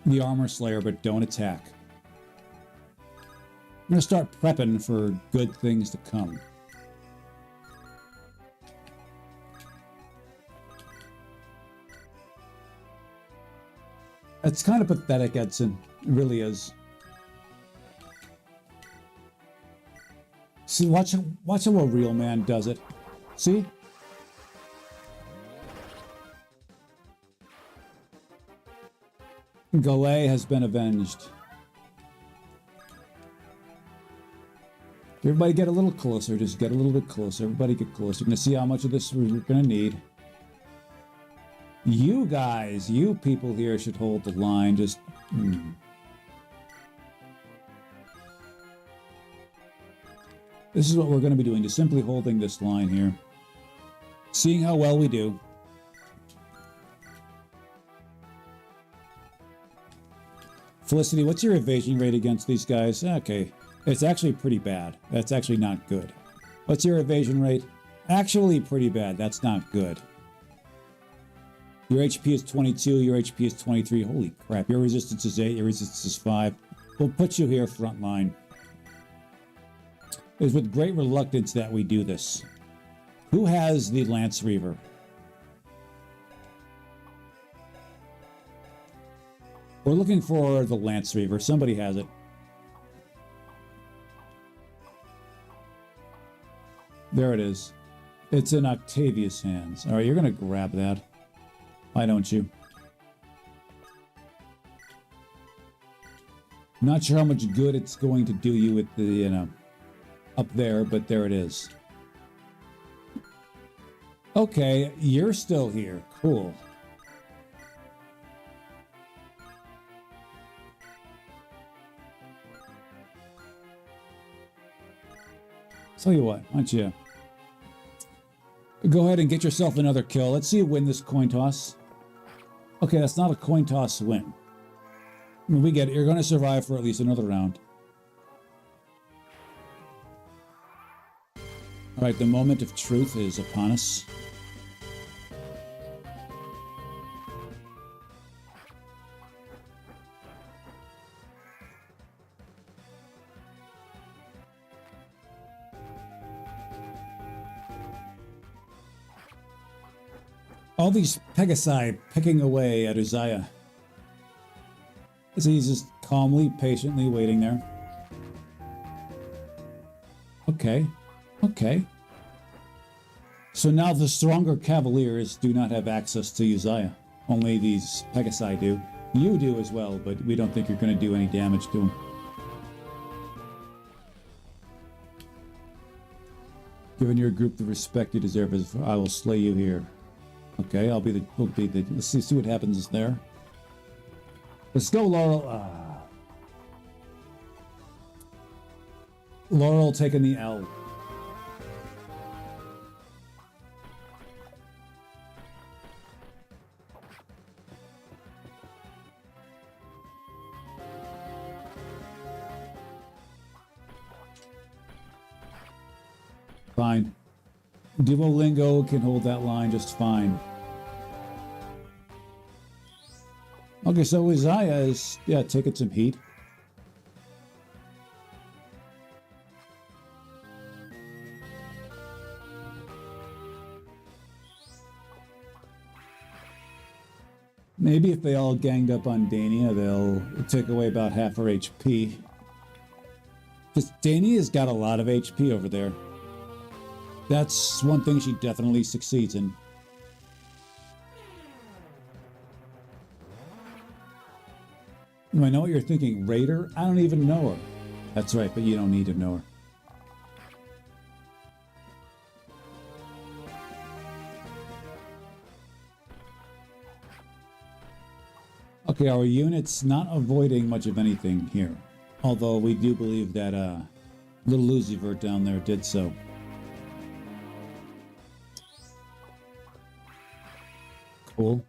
the Armor Slayer, but don't attack. I'm going to start prepping for good things to come. It's kind of pathetic, Edson. It really is. See, watch how a real man does it. See? Galay has been avenged. Everybody get a little closer. Just get a little bit closer. Everybody get closer. We're going to see how much of this we're going to need. You guys, you people here should hold the line. Just... This is what we're going to be doing. Just simply holding this line here. Seeing how well we do. Felicity, what's your evasion rate against these guys? Okay. It's actually pretty bad. That's actually not good. What's your evasion rate? Actually pretty bad. That's not good. Your HP is 22, your HP is 23. Holy crap. Your resistance is 8, your resistance is 5. We'll put you here front line. It is with great reluctance that we do this. Who has the Lance Reaver? We're looking for the Lance Reaver. Somebody has it. There it is. It's in Octavia's hands. All right, you're going to grab that. Why don't you? Not sure how much good it's going to do you with the, up there, but there it is. Okay, you're still here. Cool. Tell you what, why don't you go ahead and get yourself another kill. Let's see you win this coin toss. Okay, that's not a coin toss win. I mean, we get it. You're going to survive for at least another round. All right, the moment of truth is upon us. All these Pegasi picking away at Uzziah. As he's just calmly, patiently waiting there. Okay. Okay. So now the stronger cavaliers do not have access to Uzziah. Only these Pegasi do. You do as well, but we don't think you're going to do any damage to him. Given your group the respect you deserve, I will slay you here. Okay, we'll be the. Let's see what happens there. Let's go, Laurel. Laurel taking the L. Fine. Duolingo can hold that line just fine. Okay, so Uzziah is, yeah, taking some heat. Maybe if they all ganged up on Dania, they'll take away about half her HP. Because Dania's got a lot of HP over there. That's one thing she definitely succeeds in. I know what you're thinking. Raider? I don't even know her. That's right, but you don't need to know her. Okay, our unit's not avoiding much of anything here. Although we do believe that little Lucivert down there did so. Cool.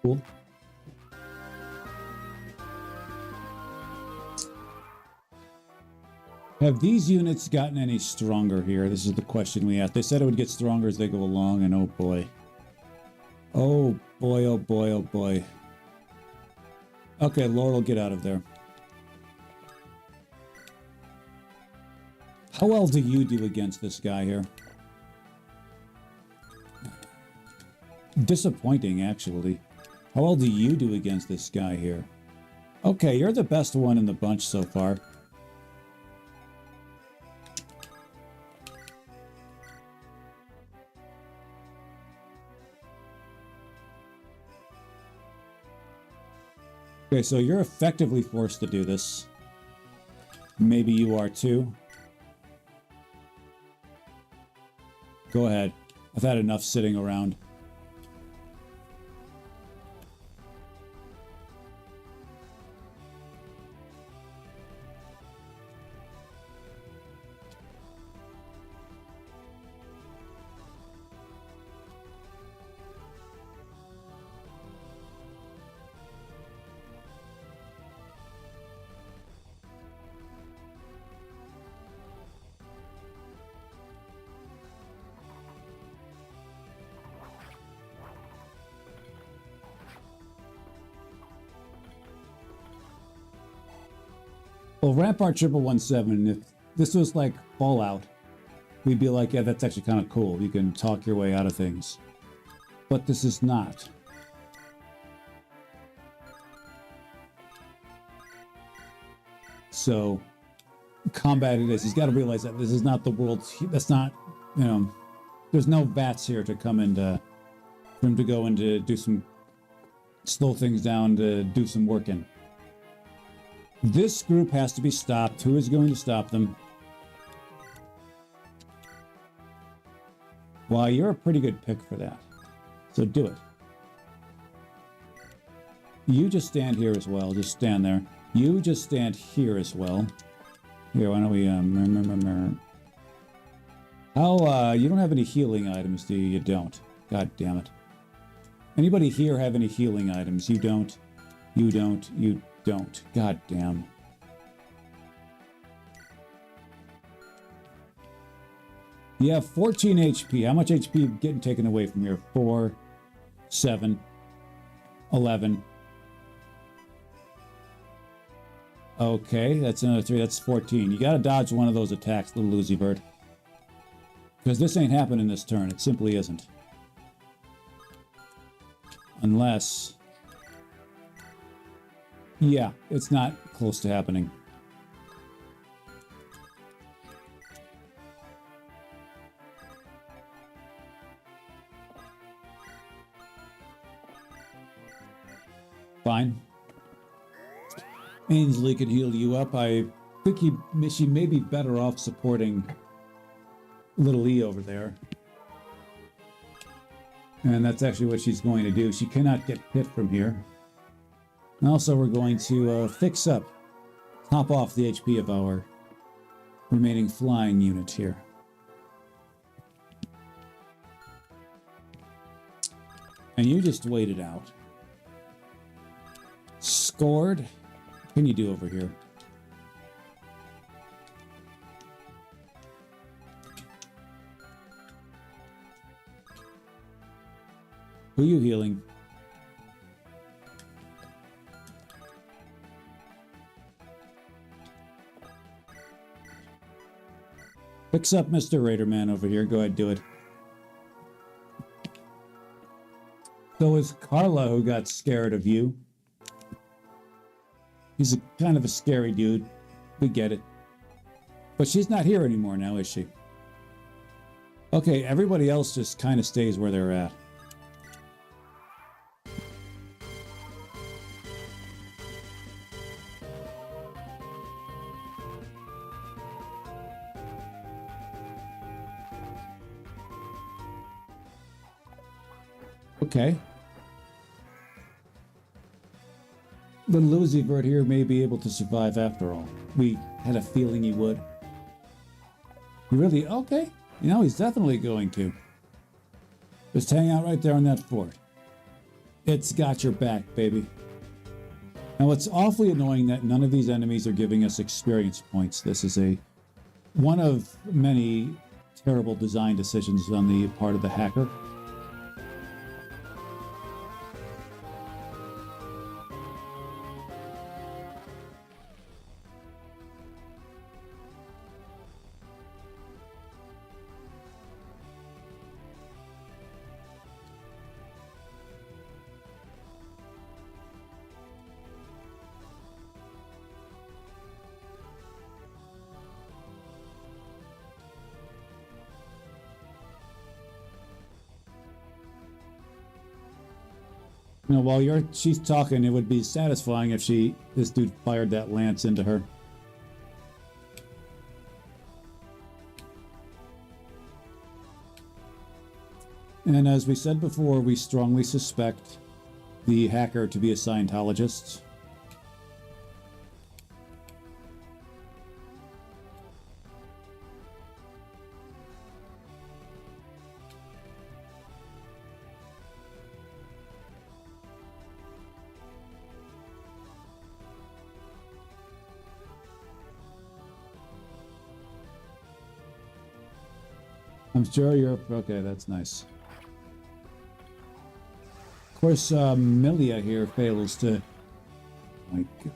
Cool. Have these units gotten any stronger here? This is the question we asked. They said it would get stronger as they go along, and oh boy. Oh boy, oh boy, oh boy. Okay, Laurel, get out of there. How well do you do against this guy here? Disappointing, actually. How well do you do against this guy here? Okay, you're the best one in the bunch so far. Okay, so you're effectively forced to do this. Maybe you are too. Go ahead. I've had enough sitting around. Well, Rampart 1117, if this was like Fallout, we'd be like, yeah, that's actually kind of cool. You can talk your way out of things. But this is not. So, combat it is. He's got to realize that this is not the world's... That's not, you know... There's no vats here to come and... for him to go and to do some... Slow things down, to do some work in. This group has to be stopped. Who is going to stop them? Well, you're a pretty good pick for that. So do it. You just stand here as well. Just stand there. You just stand here as well. Here, why don't we, How, you don't have any healing items, do you? You don't. God damn it. Anybody here have any healing items? You don't. You don't. You don't. God damn. You have 14 HP. How much HP getting taken away from here? 4, 7, 11. Okay, that's another 3. That's 14. You gotta dodge one of those attacks, little Lucivert. Because this ain't happening this turn. It simply isn't. Unless... Yeah, it's not close to happening. Fine. Ainsley could heal you up. I think she may be better off supporting little E over there. And that's actually what she's going to do. She cannot get hit from here. And also we're going to fix up, top off the HP of our remaining flying unit here. And you just wait it out. Scored. What can you do over here? Who are you healing? Fix up Mr. Raider Man over here. Go ahead, do it. So it's Carla who got scared of you. He's a kind of a scary dude. We get it. But she's not here anymore now, is she? Okay, everybody else just kind of stays where they're at. Okay. Little Lucivert here may be able to survive after all. We had a feeling he would. You really? Okay. You know, he's definitely going to. Just hang out right there on that fort. It's got your back, baby. Now, it's awfully annoying that none of these enemies are giving us experience points. This is one of many terrible design decisions on the part of the hacker. You know, while she's talking, it would be satisfying if this dude fired that lance into her. And as we said before, we strongly suspect the hacker to be a Scientologist. I'm sure you're... Okay, that's nice. Of course, Milia here fails to... Oh my God.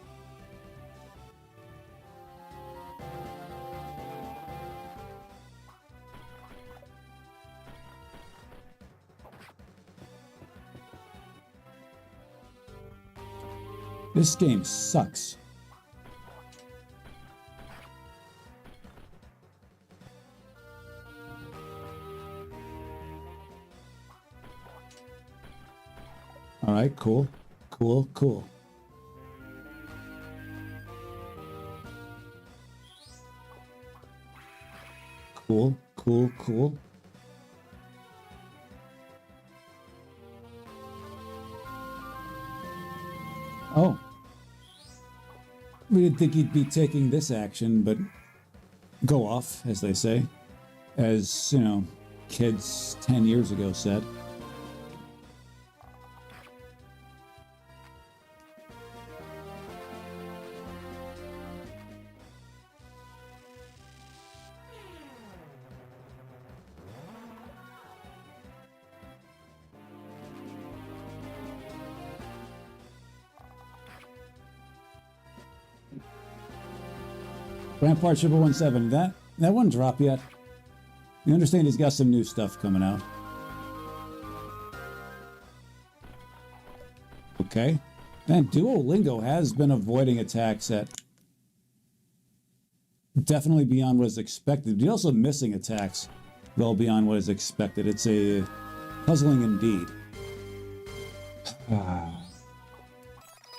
This game sucks. All right, cool. Cool. Cool. Oh. We didn't think he'd be taking this action, but go off, as they say. As, you know, kids 10 years ago said. Rampart Triple 17. That wouldn't drop yet. You understand he's got some new stuff coming out. Okay. And Duolingo has been avoiding attacks at definitely beyond what is expected. You're also missing attacks well beyond what is expected. It's a puzzling indeed.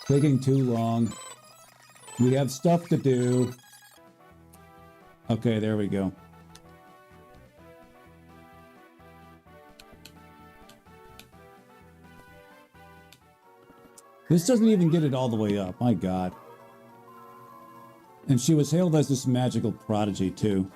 Taking too long. We have stuff to do. Okay, there we go. This doesn't even get it all the way up. My God. And she was hailed as this magical prodigy, too.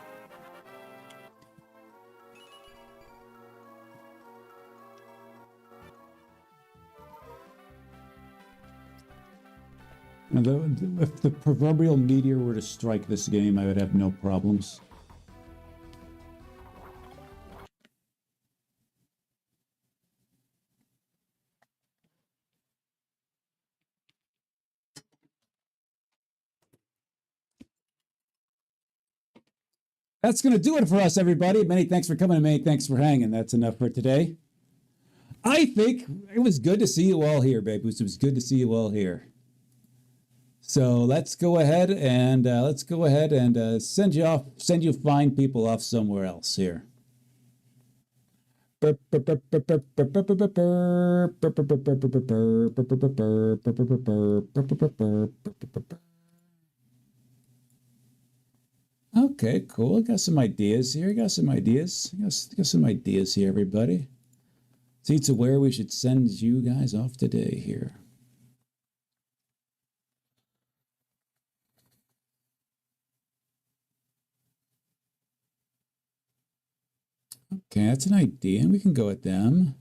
And if the proverbial meteor were to strike this game, I would have no problems. That's going to do it for us, everybody. Many thanks for coming and many thanks for hanging. That's enough for today. I think it was good to see you all here, baby. It was good to see you all here. So let's go ahead and send you fine people off somewhere else here. Okay, cool. I got some ideas here. Got some ideas here, everybody. See to where we should send you guys off today here. Okay, that's an idea. We can go with them.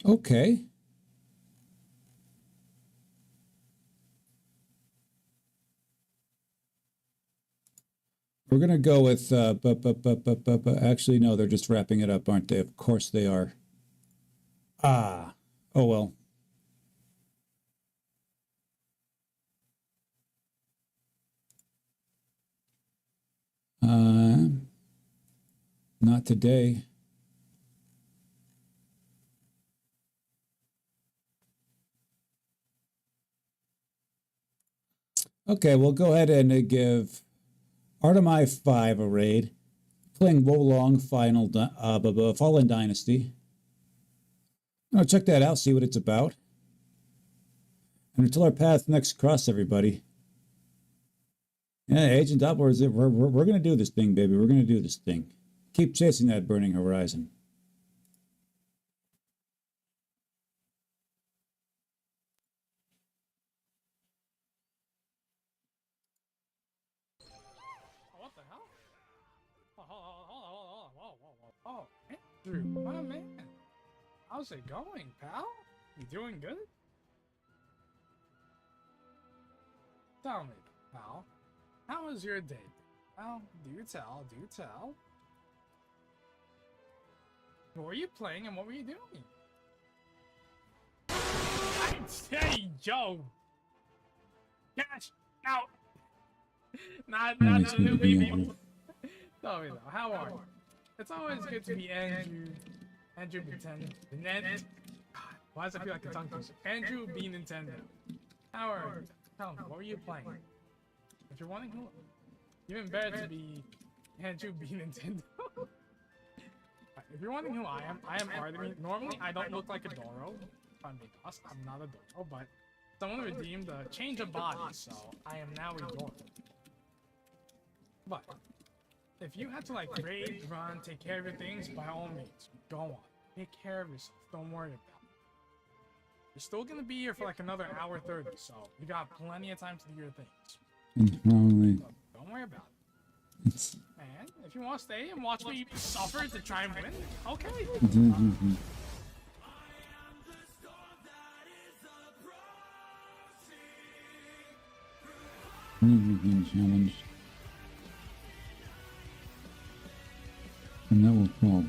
Okay. We're going to go with, actually, no, they're just wrapping it up, aren't they? Of course they are. Ah, oh well. Not today. Okay, we'll go ahead and give Artemai 5 a raid, playing Wolong Fallen Dynasty. Oh, check that out, see what it's about. And until our paths next cross, everybody. Yeah, Agent Doppler, we're going to do this thing, baby. We're going to do this thing. Keep chasing that burning horizon. What the hell? Hold on. Oh, Andrew, my man. How's it going, pal? You doing good? Tell me, pal. How was your day? Well, do tell. What were you playing and what were you doing? Hey, Joe! Cash out! Not the new people. Tell me though, how are you? It's always good to be Andrew Nintendo. God, why does it feel like a tongue twister? Andrew B. Nintendo. How are you? Tell me, what were you playing? If you're wanting who, even better to be Andrew B. Nintendo. If you're wondering who I am Artemis. Normally, I don't look like a Doro. If I'm being honest, I'm not a Doro, but someone redeemed a change of body, so I am now a Doro. But if you had to like raid, run, take care of your things, by all means, go on. Take care of yourself. Don't worry about it. You're still gonna be here for like another hour 30, so you got plenty of time to do your things. So don't worry about it. And if you want to stay and watch me suffer to try and win, okay. Challenge. And that will fall.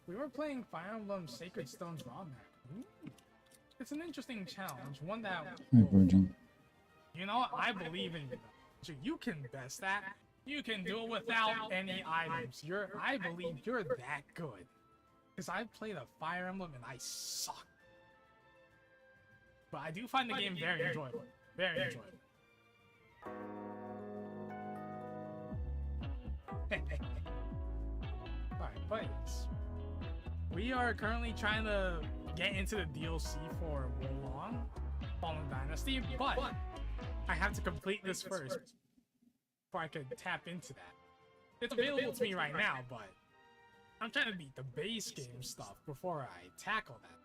We were playing Fire Emblem Sacred Stones Romhacks. It's an interesting challenge, one that... Hi, Virgil. You know, I believe in you. So you can best that. You can do it without any items. I believe you're that good. Because I've played a Fire Emblem and I suck. But I do find the game very enjoyable. Very enjoyable. Alright, but yes. We are currently trying to get into the DLC for Wolong, Fallen Dynasty, but I have to complete this first before I can tap into that. It's available to me right now, but I'm trying to beat the base game stuff before I tackle that.